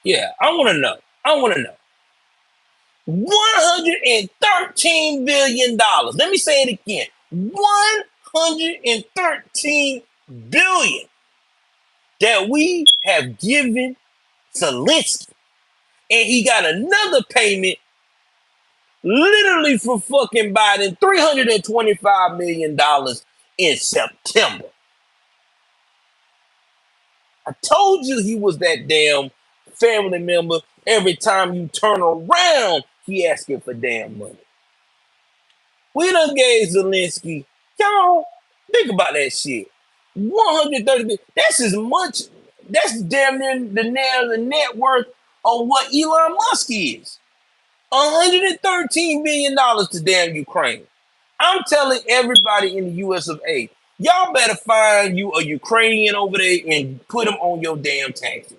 Yeah, I want to know. $113 billion. Let me say it again. $113 billion that we have given Zelensky. And he got another payment literally for fucking Biden, $325 million in September. I told you he was that damn family member. Every time you turn around, he asking for damn money. We done gave Zelensky, y'all, think about that shit. 130, that's as much, that's damn near the net worth of what Elon Musk is. $113 billion to damn Ukraine. I'm telling everybody in the US of A, y'all better find you a Ukrainian over there and put them on your damn taxes.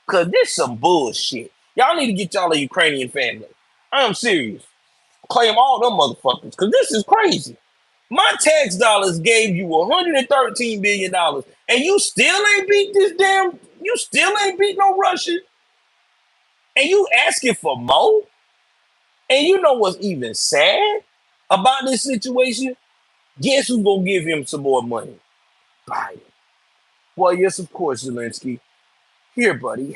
Cause this some bullshit. Y'all need to get y'all a Ukrainian family. I'm serious. Claim all them motherfuckers. Cause this is crazy. My tax dollars gave you $113 billion and you still ain't beat you still ain't beat no Russian. And you asking for more? And you know what's even sad about this situation? Guess who's gonna give him some more money? Biden. Well, yes, of course, Zelensky. Here, buddy.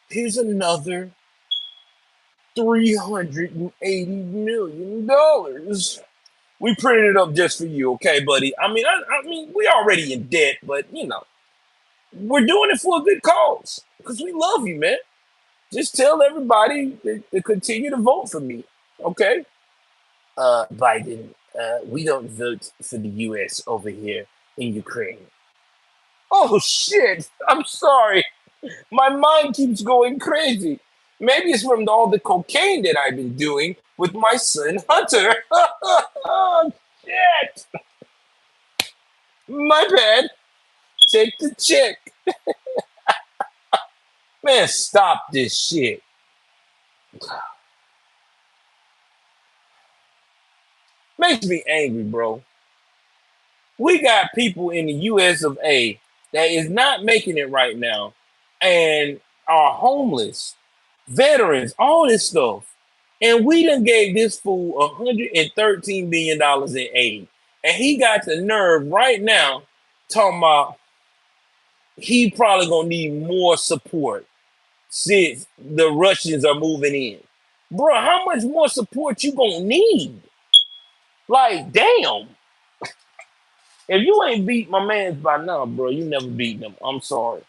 Here's another $380 million. We printed it up just for you, okay, buddy? I mean, we already in debt, but we're doing it for a good cause because we love you, man. Just tell everybody to continue to vote for me, okay? Biden, we don't vote for the U.S. over here in Ukraine. Oh shit! I'm sorry. My mind keeps going crazy. Maybe it's from all the cocaine that I've been doing with my son Hunter. Oh shit! My bad. Take the check. Man, stop this shit. Makes me angry, bro. We got people in the US of A that is not making it right now and are homeless, veterans, all this stuff. And we done gave this fool $113 million in aid. And he got the nerve right now talking about he probably gonna need more support since the Russians are moving in. Bro, how much more support you gonna need? Like, damn. If you ain't beat my mans by now, bro, you never beat them. I'm sorry.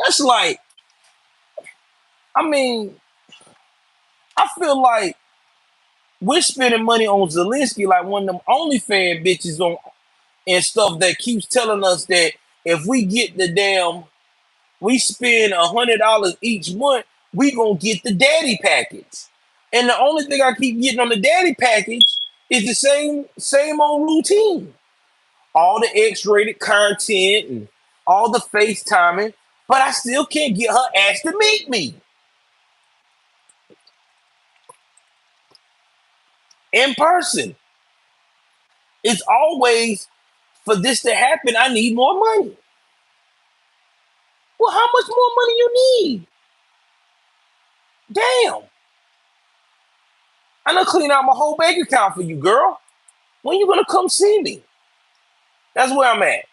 That's like, I mean, I feel like we're spending money on Zelensky like one of them OnlyFans bitches on and stuff that keeps telling us that if we get the damn, we spend $100 each month, we gonna get the daddy package. And the only thing I keep getting on the daddy package is the same old routine. All the X-rated content and all the FaceTiming, but I still can't get her ass to meet me in person. It's always for this to happen, I need more money. Well, how much more money you need? Damn. I'm gonna clean out my whole bank account for you, girl. When you gonna come see me? That's where I'm at.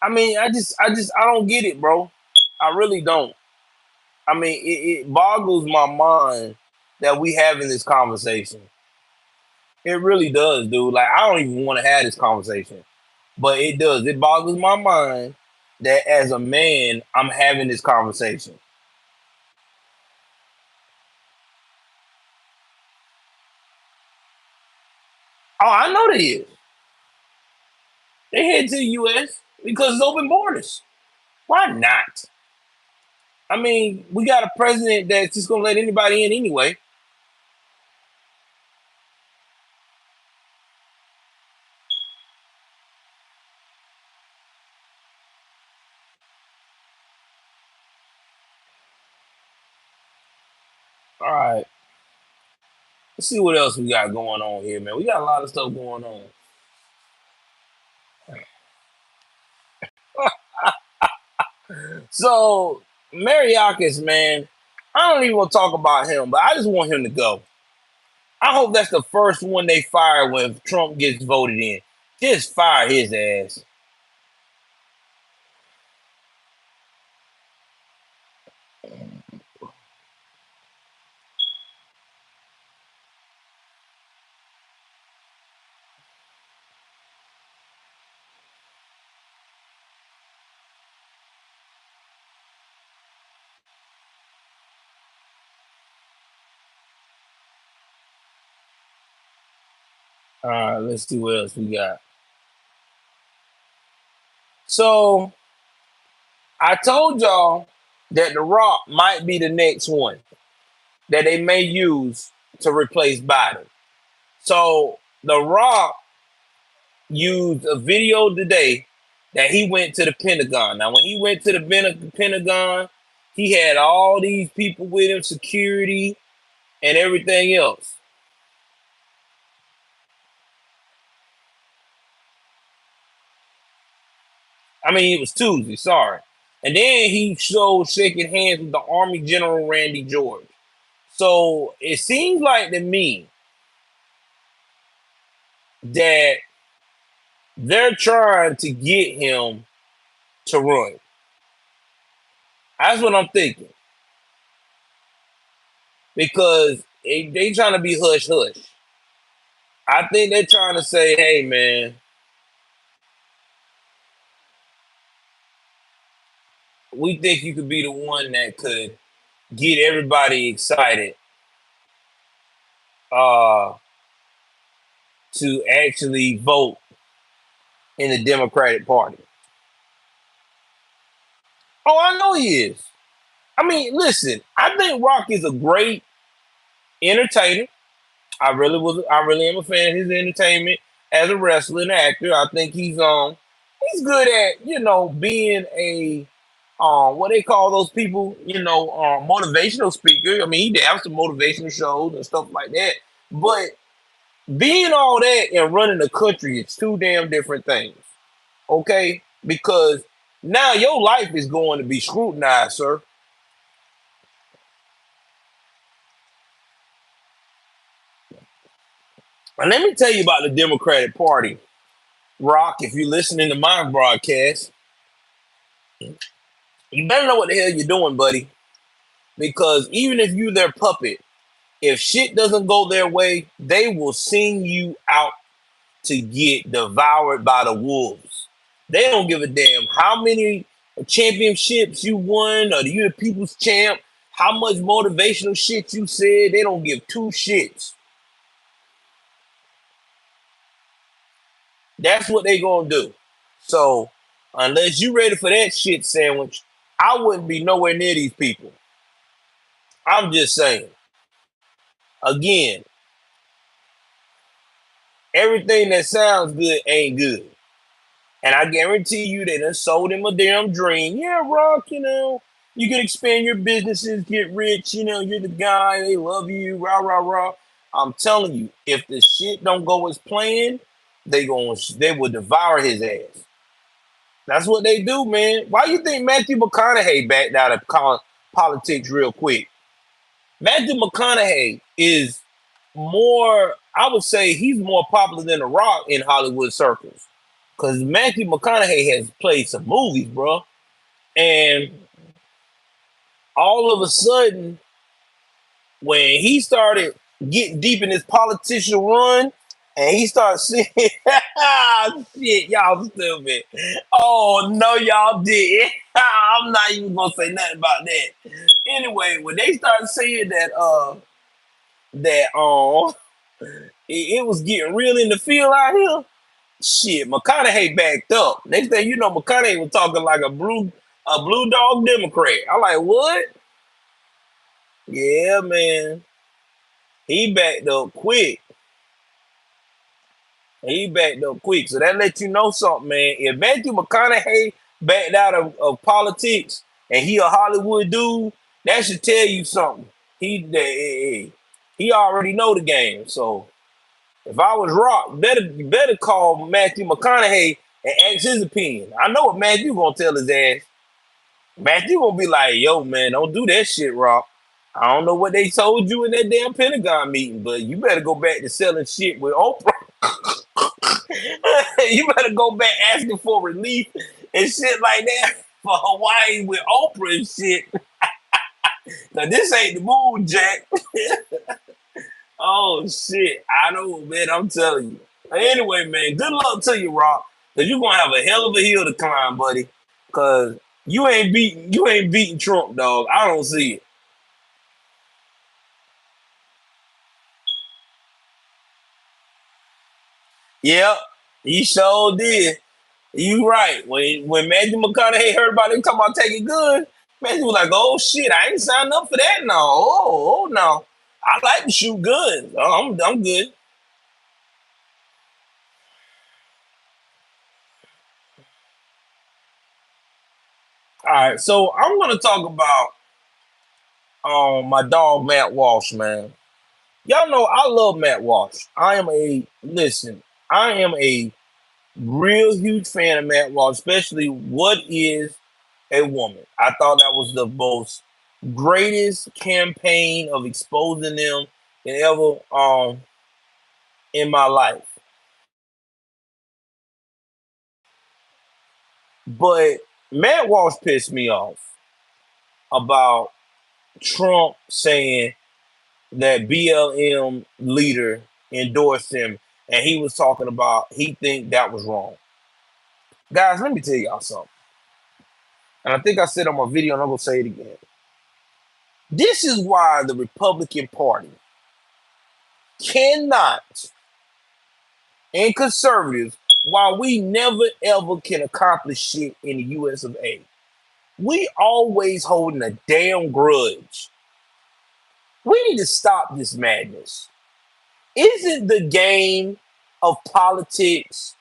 I mean, I don't get it, bro. I really don't. I mean, it boggles my mind that we having this conversation. It really does, dude. Like, I don't even want to have this conversation, but it does. It boggles my mind that as a man, I'm having this conversation. Oh, I know they is. They head to the U.S. because it's open borders. Why not? I mean, we got a president that's just gonna let anybody in anyway. All right, let's see what else we got going on here, man. We got a lot of stuff going on. So, Mariakis, man, I don't even want to talk about him, but I just want him to go. I hope that's the first one they fire when Trump gets voted in. Just fire his ass. All right, let's see what else we got. So, I told y'all that The Rock might be the next one that they may use to replace Biden. So, The Rock used a video today that he went to the Pentagon. Now, when he went to the Pentagon, he had all these people with him, security and everything else. I mean, it was Tuesday, sorry. And then he showed shaking hands with the Army General Randy George. So it seems like to me that they're trying to get him to run. That's what I'm thinking. Because they trying to be hush hush. I think they're trying to say, hey man, we think you could be the one that could get everybody excited uh, to actually vote in the Democratic Party. Oh, I know he is. I mean, listen, I think Rock is a great entertainer. I really am a fan of his entertainment as a wrestler and actor. I think he's good at, being a what they call those people, motivational speaker. I mean, he has some motivational shows and stuff like that. But being all that and running the country is two damn different things. Okay? Because now your life is going to be scrutinized, sir. And let me tell you about the Democratic Party. Rock, if you're listening to my broadcast, you better know what the hell you're doing, buddy. Because even if you're their puppet, if shit doesn't go their way, they will sing you out to get devoured by the wolves. They don't give a damn how many championships you won or you're the people's champ, how much motivational shit you said. They don't give two shits. That's what they gonna do. So unless you ready for that shit sandwich, I wouldn't be nowhere near these people. I'm just saying. Again, everything that sounds good ain't good. And I guarantee you they done sold him a damn dream. Yeah, Rock, you can expand your businesses, get rich, you're the guy, they love you, rah, rah, rah. I'm telling you, if the shit don't go as planned, they will devour his ass. That's what they do, man. Why you think Matthew McConaughey backed out of politics real quick? Matthew McConaughey is more, I would say he's more popular than The Rock in Hollywood circles. Because Matthew McConaughey has played some movies, bro. And all of a sudden, when he started getting deep in his politician run, and he started saying, shit, y'all stupid. Oh, no, y'all didn't. I'm not even going to say nothing about that. Anyway, when they started saying that it was getting real in the field out here, shit, McConaughey backed up. Next thing you know, McConaughey was talking like a blue dog Democrat. I'm like, what? Yeah, man. He backed up quick. He backed up quick. So that lets you know something, man. If Matthew McConaughey backed out of politics and he a Hollywood dude, that should tell you something. He already know the game. So if I was Rock, better call Matthew McConaughey and ask his opinion. I know what Matthew gonna tell his ass. Matthew gonna be like, yo, man, don't do that shit, Rock. I don't know what they told you in that damn Pentagon meeting, but you better go back to selling shit with Oprah. You better go back asking for relief and shit like that for Hawaii with Oprah and shit. Now this ain't the moon, Jack. Oh shit. I know, man, I'm telling you. Anyway, man, good luck to you, Rock. Cause you're gonna have a hell of a hill to climb, buddy. Cause you ain't beating Trump, dog. I don't see it. Yep, he sure did. You right. When Matthew McConaughey heard about him talking about taking guns, Matthew was like, "Oh shit, I ain't signed up for that. No, oh no, I like to shoot guns. Oh, I'm good." All right, so I'm gonna talk about my dog Matt Walsh, man. Y'all know I love Matt Walsh. I am a Real huge fan of Matt Walsh, especially What Is a Woman. I thought that was the most greatest campaign of exposing them ever in my life. But Matt Walsh pissed me off about Trump saying that BLM leader endorsed him, and he was talking about he think that was wrong. Guys, let me tell y'all something. And I think I said on my video, and I'm gonna say it again. This is why the Republican Party cannot, and conservatives, while we never ever can accomplish shit in the US of A, we always holding a damn grudge. We need to stop this madness. Isn't the game of politics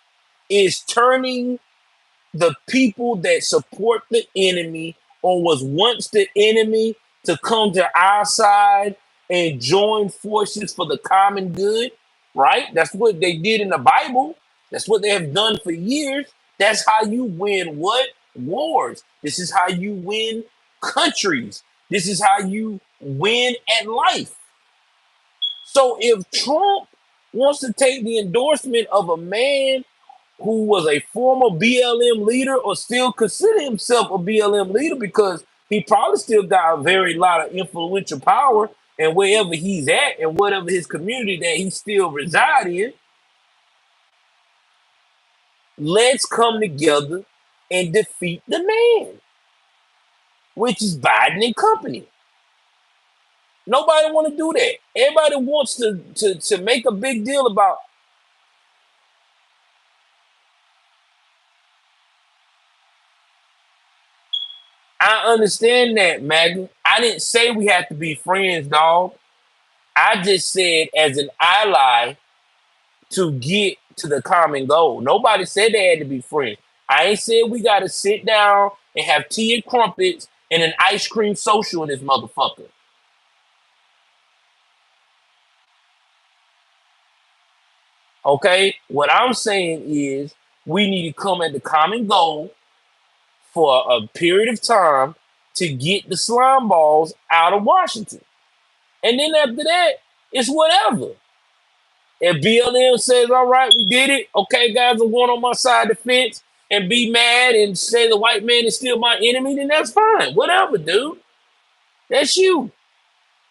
is turning the people that support the enemy or was once the enemy to come to our side and join forces for the common good, right? That's what they did in the Bible. That's what they have done for years. That's how you win what? Wars. This is how you win countries. This is how you win at life. So if Trump wants to take the endorsement of a man who was a former BLM leader or still consider himself a BLM leader because he probably still got a very lot of influential power and wherever he's at and whatever his community that he still reside in, let's come together and defeat the man, which is Biden and company. Nobody want to do that. Everybody wants to make a big deal about. I understand that, Maggie. I didn't say we have to be friends, dog. I just said as an ally to get to the common goal. Nobody said they had to be friends. I ain't said we got to sit down and have tea and crumpets and an ice cream social in this motherfucker. Okay? What I'm saying is we need to come at the common goal for a period of time to get the slime balls out of Washington. And then after that, it's whatever. If BLM says, all right, we did it. Okay, guys, I'm going on my side of the fence and be mad and say the white man is still my enemy, then that's fine. Whatever, dude. That's you.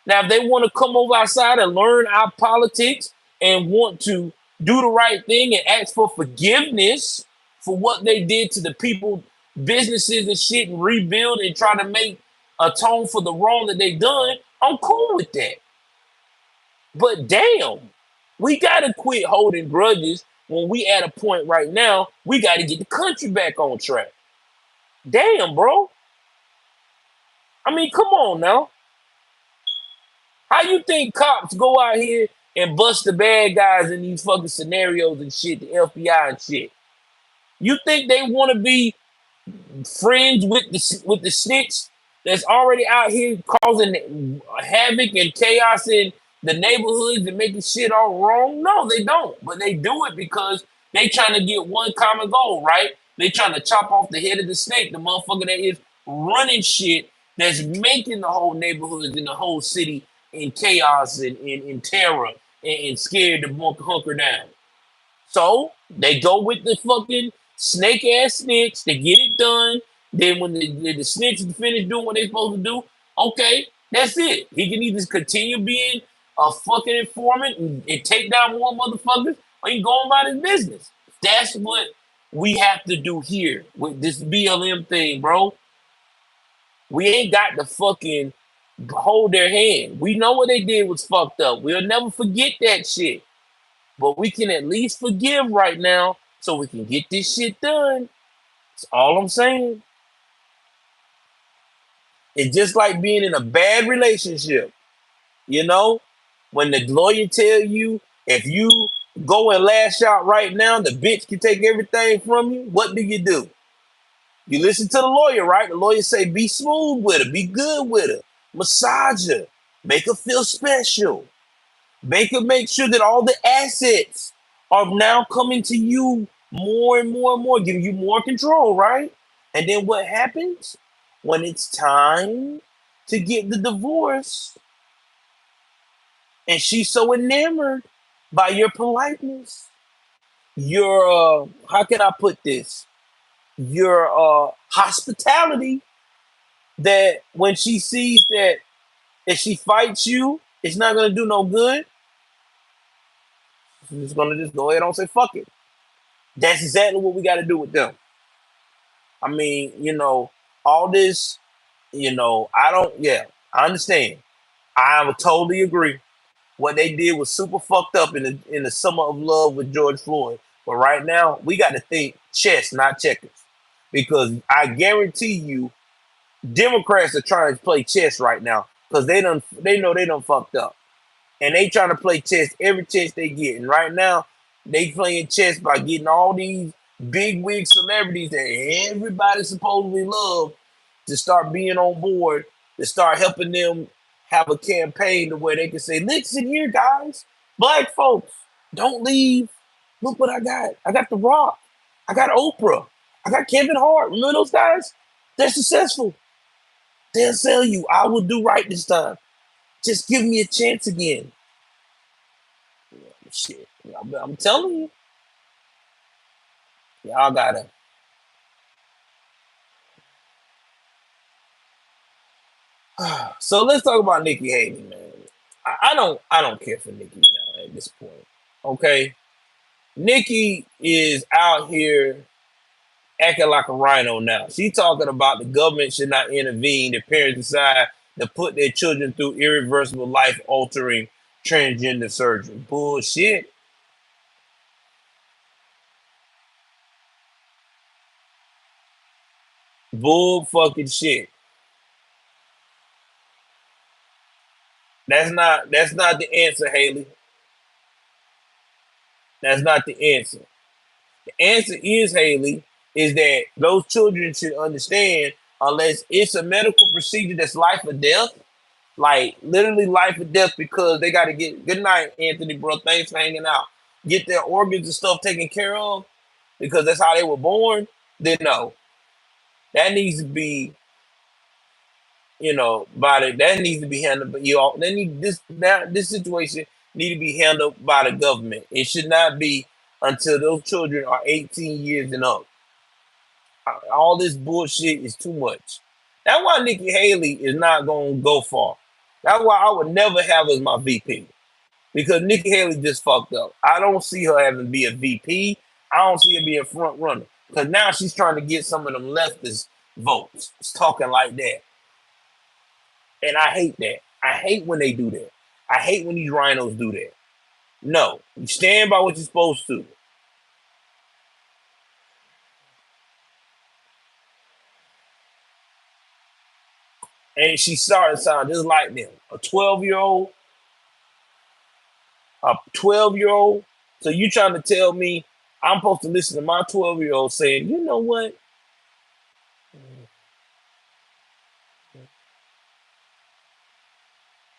Now, if they want to come over outside and learn our politics and want to do the right thing and ask for forgiveness for what they did to the people, businesses and shit and rebuild and try to make atone for the wrong that they done, I'm cool with that. But damn, we got to quit holding grudges when we at a point right now, we got to get the country back on track. Damn, bro. I mean, come on now. How you think cops go out here and bust the bad guys in these fucking scenarios and shit, the FBI and shit? You think they want to be friends with the snitch that's already out here causing havoc and chaos in the neighborhoods and making shit all wrong? No, they don't. But they do it because they trying to get one common goal, right? They trying to chop off the head of the snake, the motherfucker that is running shit, that's making the whole neighborhoods and the whole city in chaos and in terror and scared to hunker down. So they go with the fucking snake ass snitch. They get it done. Then when the snitch is finished doing what they supposed to do, okay, that's it. He can either continue being a fucking informant and take down more motherfuckers, or he can go on about his business. That's what we have to do here with this BLM thing, bro. We ain't got to fucking hold their hand. We know what they did was fucked up. We'll never forget that shit. But we can at least forgive right now so we can get this shit done. That's all I'm saying. It's just like being in a bad relationship. You know, when the lawyer tell you if you go and lash out right now, the bitch can take everything from you. What do? You listen to the lawyer, right? The lawyer say, be smooth with her, be good with her, massage her, make her feel special. Make sure that all the assets are now coming to you more and more and more, giving you more control, right? And then what happens when it's time to get the divorce? And she's so enamored by your politeness, your how can I put this? Your hospitality, that when she sees that if she fights you, it's not gonna do no good. She's just gonna just go ahead and say fuck it. That's exactly what we got to do with them. I mean, all this, I don't. Yeah, I understand. I would totally agree. What they did was super fucked up in the summer of love with George Floyd. But right now, we got to think chess, not checkers, because I guarantee you, Democrats are trying to play chess right now because they done fucked up, and they trying to play chess every chance they get. And right now, they playing chess by getting all these big wig celebrities that everybody supposedly love to start being on board, to start helping them have a campaign to where they can say, "Listen here, guys, black folks, don't leave. Look what I got. I got The Rock. I got Oprah. I got Kevin Hart. Remember those guys? They're successful. They'll sell you. I will do right this time. Just give me a chance again." Shit, I'm telling you, y'all gotta. So let's talk about Nikki Haley, man. I don't care for Nikki now at this point. Okay, Nikki is out here acting like a rhino now. She talking about the government should not intervene if parents decide to put their children through irreversible, life-altering transgender surgery. Bullshit. Bull fucking shit. That's not the answer, Haley. That's not the answer. The answer is, Haley, is that those children should understand, unless it's a medical procedure that's life or death, like literally life or death, because they got to get, good night, Anthony, bro. Thanks for hanging out. Get their organs and stuff taken care of because that's how they were born. Then no, that needs to be, that needs to be handled. But they need this situation need to be handled by the government. It should not be until those children are 18 years and up. All this bullshit is too much. That's why Nikki Haley is not going to go far. That's why I would never have her as my VP, because Nikki Haley just fucked up. I don't see her having to be a VP. I don't see her being a front runner, because now she's trying to get some of them leftist votes. It's talking like that. And I hate that. I hate when they do that. I hate when these rhinos do that. No, you stand by what you're supposed to. And she started to sound just like them. A 12-year old. So you trying to tell me I'm supposed to listen to my 12-year-old saying, you know what?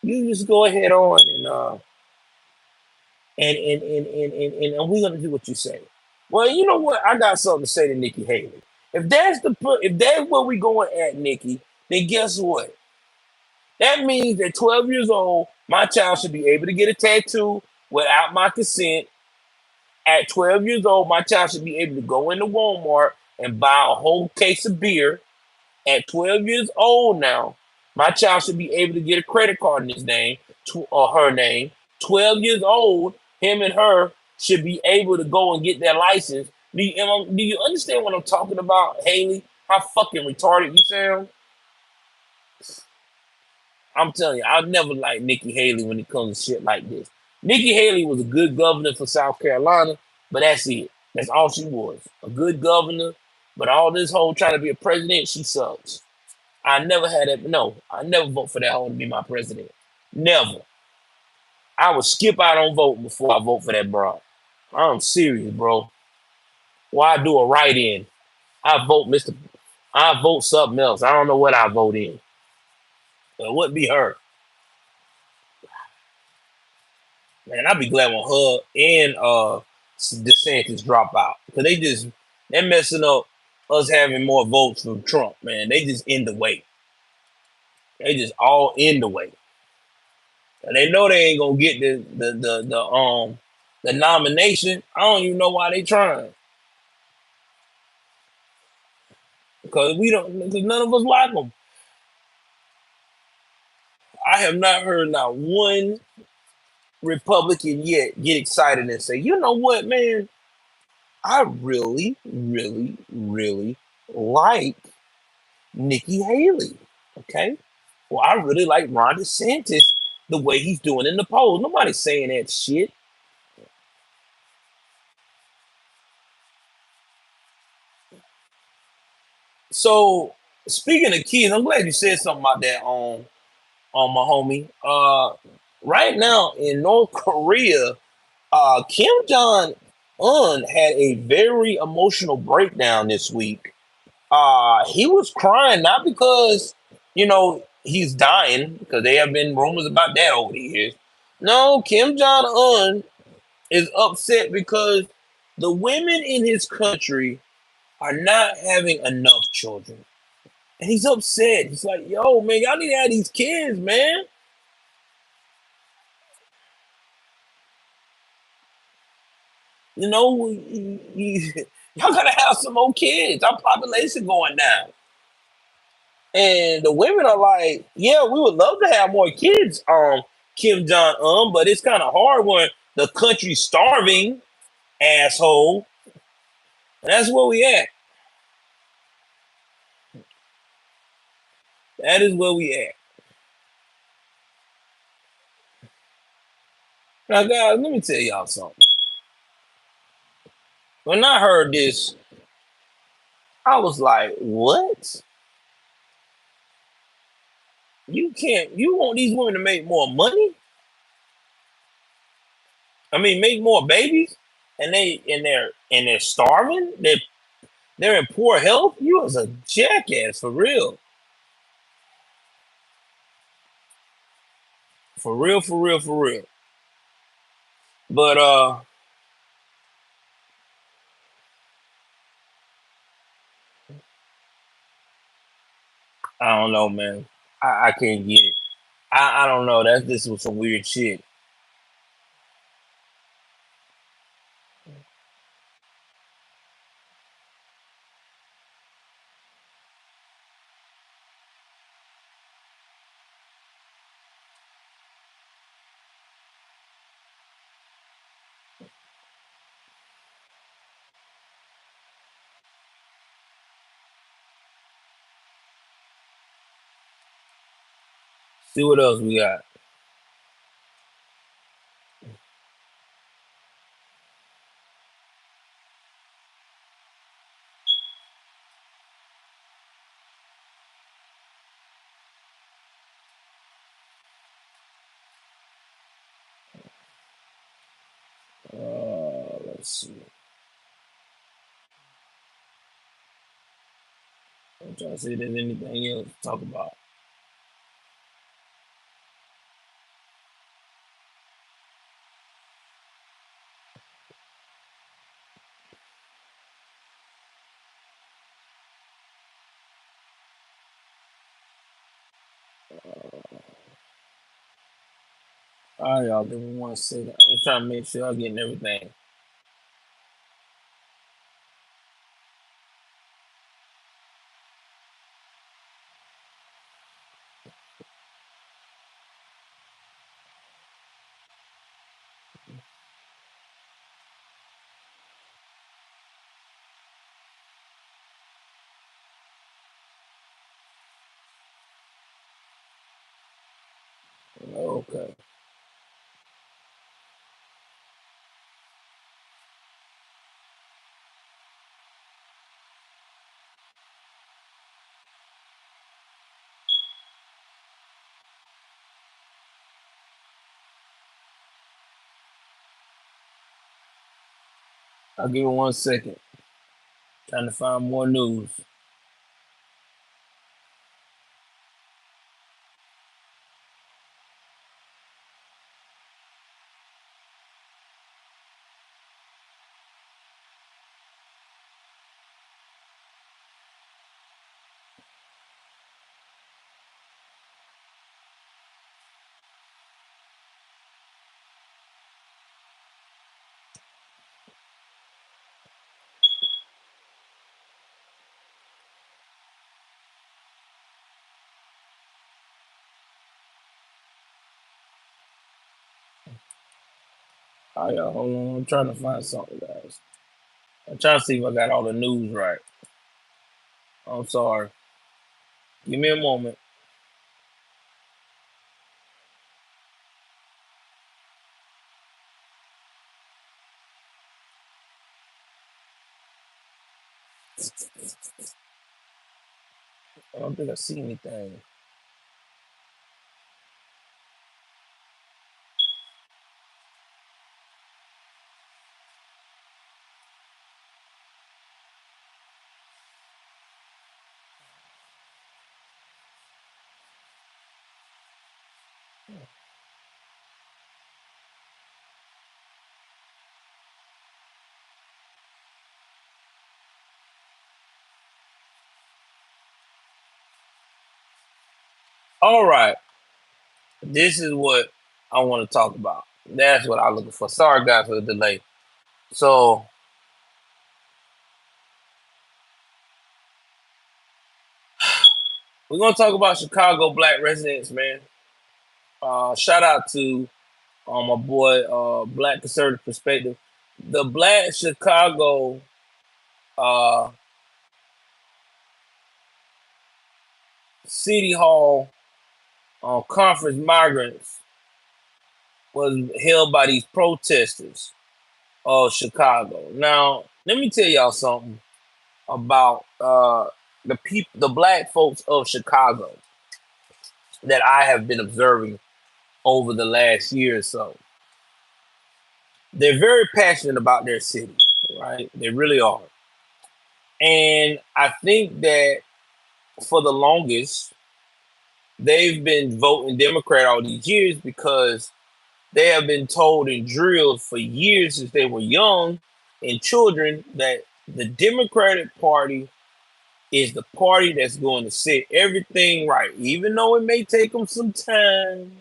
You just go ahead on and we're gonna do what you say. Well, you know what? I got something to say to Nikki Haley. If that's where we going at, Nikki, then guess what? That means at 12 years old, my child should be able to get a tattoo without my consent. At 12 years old, my child should be able to go into Walmart and buy a whole case of beer. At 12 years old now, my child should be able to get a credit card in his name or her name. 12 years old, him and her should be able to go and get their license. Do you understand what I'm talking about, Haley? How fucking retarded you sound? I'm telling you, I'll never like Nikki Haley when it comes to shit like this. Nikki Haley was a good governor for South Carolina, but that's it. That's all she was. A good governor, but all this whole trying to be a president, she sucks. I never had that. No, I never vote for that hoe to be my president. Never. I would skip out on vote before I vote for that broad. I'm serious, bro. Why do a write-in? I vote Mr. I vote something else. I don't know what I vote in. But it wouldn't be her. Man, I'd be glad when her and DeSantis drop out because they're messing up us having more votes from Trump. Man, they just in the way. They just all in the way. And they know they ain't gonna get the nomination. I don't even know why they trying because none of us like them. I have not heard not one Republican yet get excited and say, you know what, man, I really, really, really like Nikki Haley. Okay. Well, I really like Ron DeSantis the way he's doing in the polls. Nobody's saying that shit. So speaking of kids, I'm glad you said something about that on my homie. Right now in North Korea, Kim Jong Un had a very emotional breakdown this week. He was crying not because he's dying, because there have been rumors about that over the years. No, Kim Jong Un is upset because the women in his country are not having enough children. And he's upset. He's like, yo, man, y'all need to have these kids, man. You know, y'all gotta have some more kids. Our population going down. And the women are like, yeah, we would love to have more kids, Kim Jong Un, but it's kind of hard when the country's starving, asshole. And that's where we at. That is where we at. Now, guys, let me tell y'all something. When I heard this, I was like, what? You want these women to make more money? I mean, make more babies? And they're starving? They're in poor health? You was a jackass, for real. For real, for real, for real. But I don't know, man. I can't get it. I don't know. This was some weird shit. See what else we got. Let's see. I'm trying to see if there's anything else to talk about. All right, y'all. Give me 1 second. I'm just trying to make sure I'm getting everything. Okay. I'll give it 1 second. Trying to find more news. Oh yeah, hold on. I'm trying to find something, guys. I'm trying to see if I got all the news right. I'm sorry. Give me a moment. I don't think I see anything. All right. This is what I want to talk about. That's what I'm looking for. Sorry, guys, for the delay. So we're gonna talk about Chicago black residents, man. Shout out to my boy, Black Conservative Perspective. The Black Chicago uh, City Hall conference migrants was held by these protesters of Chicago. Now, let me tell y'all something about the black folks of Chicago that I have been observing over the last year or so. They're very passionate about their city, right? They really are. And I think that for the longest, they've been voting Democrat all these years because they have been told and drilled for years since they were young and children that the Democratic Party is the party that's going to set everything right. Even though it may take them some time,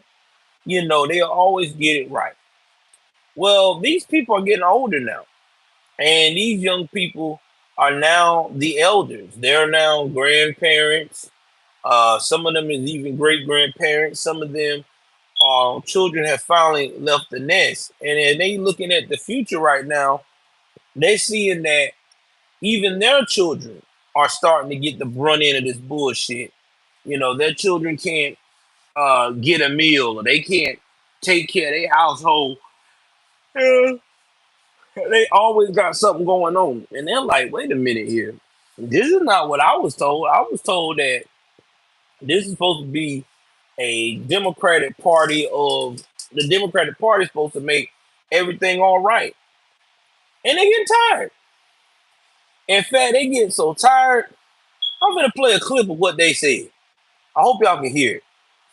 they'll always get it right. Well, these people are getting older now, and these young people are now the elders. They're now grandparents. Some of them is even great grandparents. Some of them children have finally left the nest, and they looking at the future right now. They're seeing that even their children are starting to get the brunt end of this bullshit. Their children can't get a meal, or they can't take care of their household. Yeah, they always got something going on, and they're like, "Wait a minute here. This is not what I was told. I was told that this is supposed to be a Democratic Party of the Democratic Party is supposed to make everything all right." And they get tired. In fact, they get so tired. I'm gonna play a clip of what they said. I hope y'all can hear it.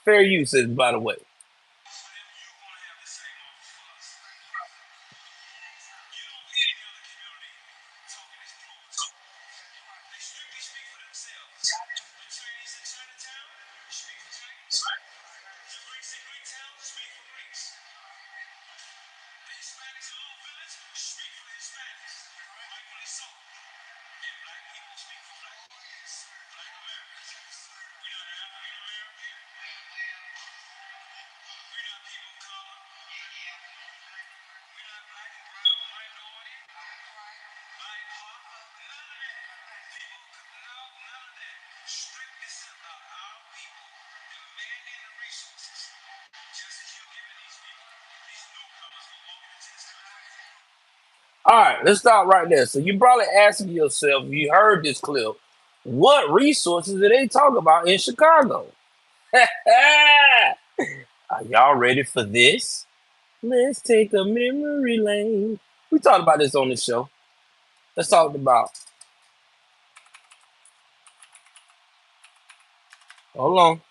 Fair use, by the way. All right, let's stop right there. So you probably asking yourself, if you heard this clip, what resources do they talk about in Chicago? Are y'all ready for this? Let's take a memory lane. We talked about this on the show. Let's talk about. Hold on.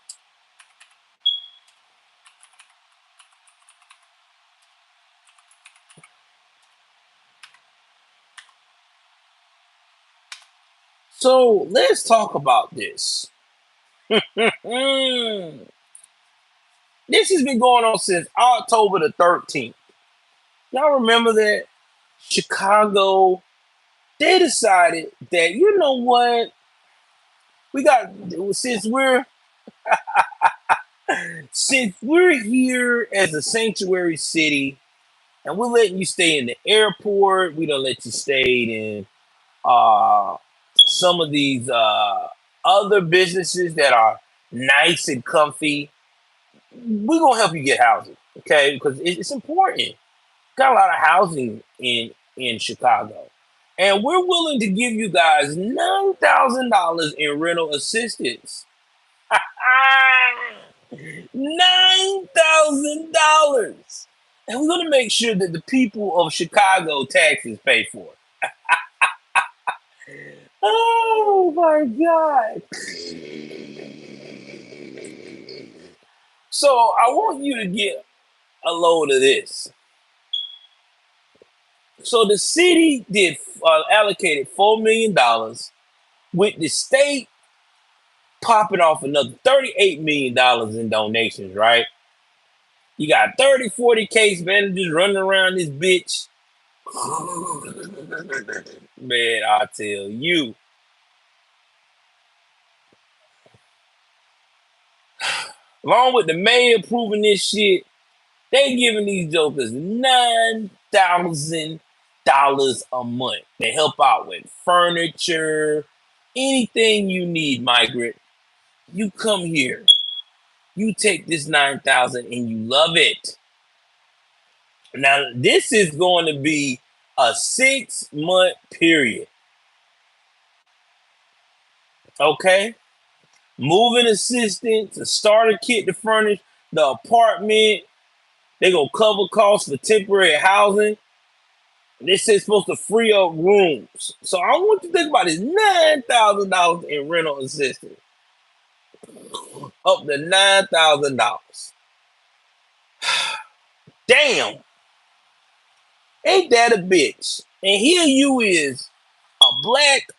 So let's talk about this. This has been going on since October the 13th. Y'all remember that? Chicago, they decided that, you know what? We got, since we're here as a sanctuary city, And we're letting you stay in the airport. We don't let you stay in uh, some of these other businesses that are nice and comfy. We're gonna help you get housing, okay? Because it's important. Got a lot of housing in Chicago, and we're willing to give you guys $9,000 in rental assistance. $9,000, and we're gonna make sure that the people of Chicago taxes pay for it. Oh my God! So I want you to get a load of this. So the city did allocated $4 million, with the state popping off another $38 million in donations, right? You got 30, 40 case managers running around this bitch. Man, I tell you. Along with the mayor approving this shit, they giving these jokers $9,000 a month to help out with furniture, anything you need, migrant. You come here, you take this 9,000 and you love it. Now, this is going to be a 6-month period. Okay? Moving assistance, a starter kit to furnish the apartment. They gonna cover costs for temporary housing. This is supposed to free up rooms. So I want you to think about this $9,000 in rental assistance. Up to $9,000. Damn. Ain't that a bitch? And here you is, a black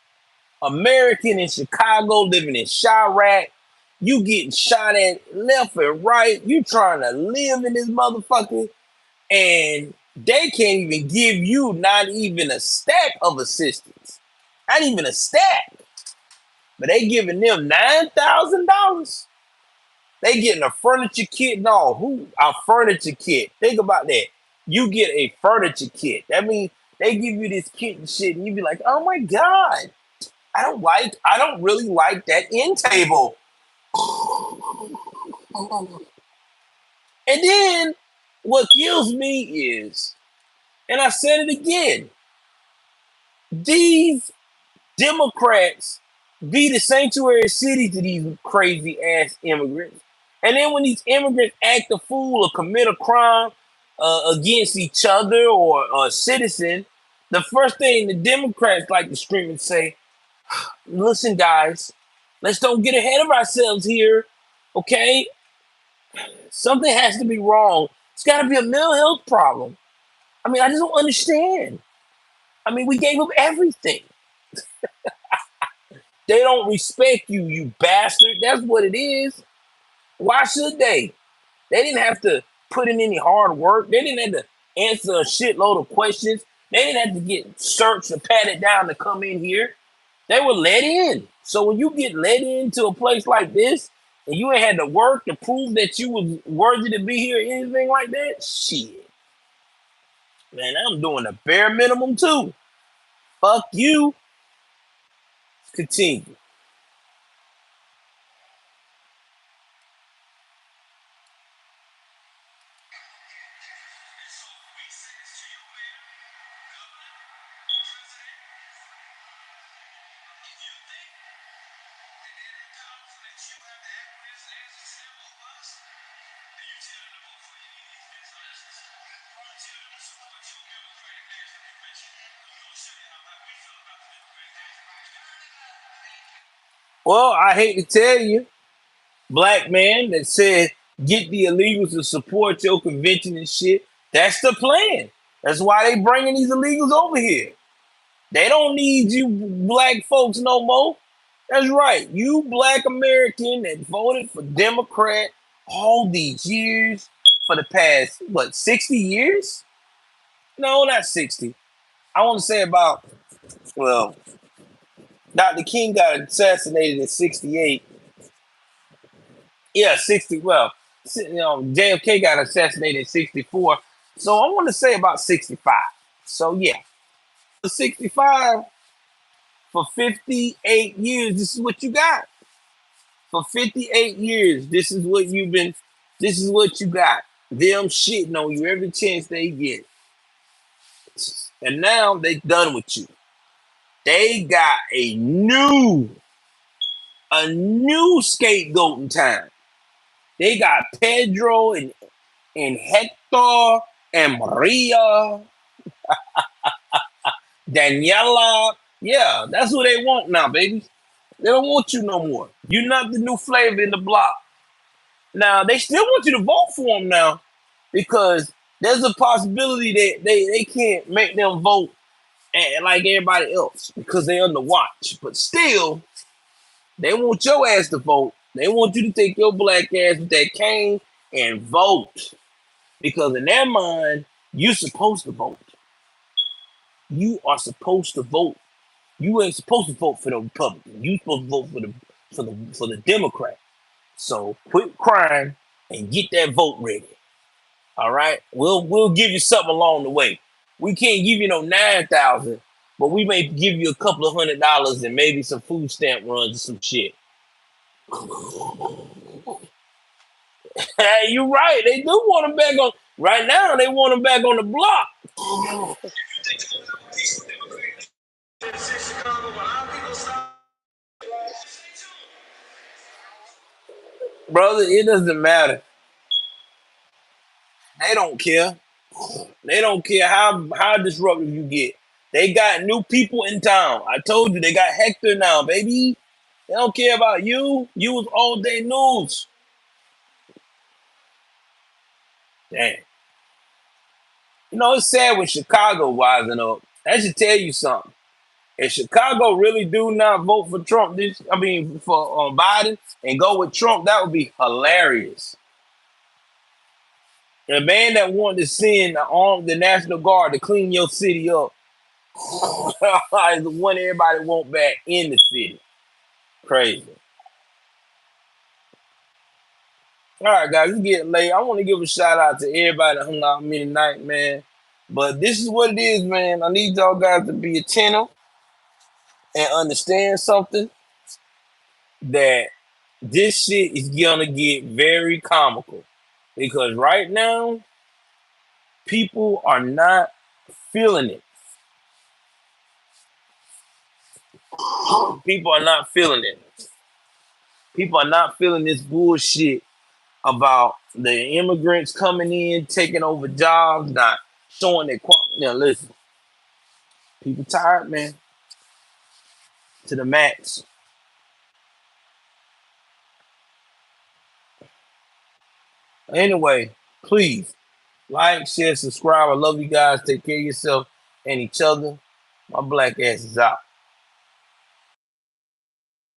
American in Chicago living in Chirac. You getting shot at left and right. You trying to live in this motherfucker. And they can't even give you not even a stack of assistance. Not even a stack. But they giving them $9,000. They getting a furniture kit. No, a furniture kit. Think about that. You get a furniture kit. That means they give you this kit and shit, and you be like, oh my God, I don't really like that end table. And then what kills me is, and I said it again, these Democrats be the sanctuary city to these crazy ass immigrants. And then when these immigrants act a fool or commit a crime against each other or a citizen, the first thing the Democrats like to scream and say, listen, guys, let's don't get ahead of ourselves here, okay? Something has to be wrong. It's got to be a mental health problem. I mean, I just don't understand. I mean, we gave them everything. They don't respect you, you bastard. That's what it is. Why should they? They didn't have to put in any hard work. They didn't have to answer a shitload of questions. They didn't have to get searched and patted down to come in here. They were let in. So when you get let into a place like this, and you ain't had to work to prove that you was worthy to be here or anything like that, shit. Man, I'm doing the bare minimum too. Fuck you. Continue. Well, I hate to tell you, black man that said get the illegals to support your convention and shit. That's the plan. That's why they bringing these illegals over here. They don't need you black folks no more. That's right. You black American that voted for Democrat all these years for the past, 60 years? No, not 60. I want to say about, well, Dr. King got assassinated in 68. Yeah, 60. Well, JFK got assassinated in 64. So I want to say about 65. So yeah, 65 for 58 years. This is what you got. For 58 years, this is what you've been. This is what you got. Them shitting on you every chance they get, and now they done with you. They got a new scapegoat in time. They got Pedro and Hector and Maria, Daniela. Yeah, that's what they want now, baby. They don't want you no more. You're not the new flavor in the block. Now, they still want you to vote for them now because there's a possibility that they can't make them vote like everybody else because they're under watch. But still, they want your ass to vote. They want you to take your black ass with that cane and vote. Because in their mind, you're supposed to vote. You are supposed to vote. You ain't supposed to vote for the Republican. You supposed to vote for the Democrat. So quit crying and get that vote ready. All right. We'll give you something along the way. We can't give you no 9,000, but we may give you a couple of $100 and maybe some food stamp runs or some shit. Hey, you're right. They do want them back on. Right now, they want them back on the block. Brother, it doesn't matter. They don't care. They don't care how disruptive you get. They got new people in town. I told you they got Hector now, baby. They don't care about you. You was all day news. Damn. You know, it's sad when Chicago rising up. That should tell you something. If Chicago really do not vote for Trump, for Biden and go with Trump, that would be hilarious. The man that wanted to send the National Guard to clean your city up is the one everybody want back in the city. Crazy. All right, guys, it's getting late. I want to give a shout out to everybody that hung out with me tonight, man. But this is what it is, man. I need y'all guys to be attentive and understand something that this shit is gonna get very comical because right now people are not feeling it. People are not feeling it. People are not feeling this bullshit about the immigrants coming in, taking over jobs, not showing their quality. Now, listen, people tired, man, to the max. Anyway, please like, share, subscribe. I love you guys. Take care of yourself and each other. My black ass is out.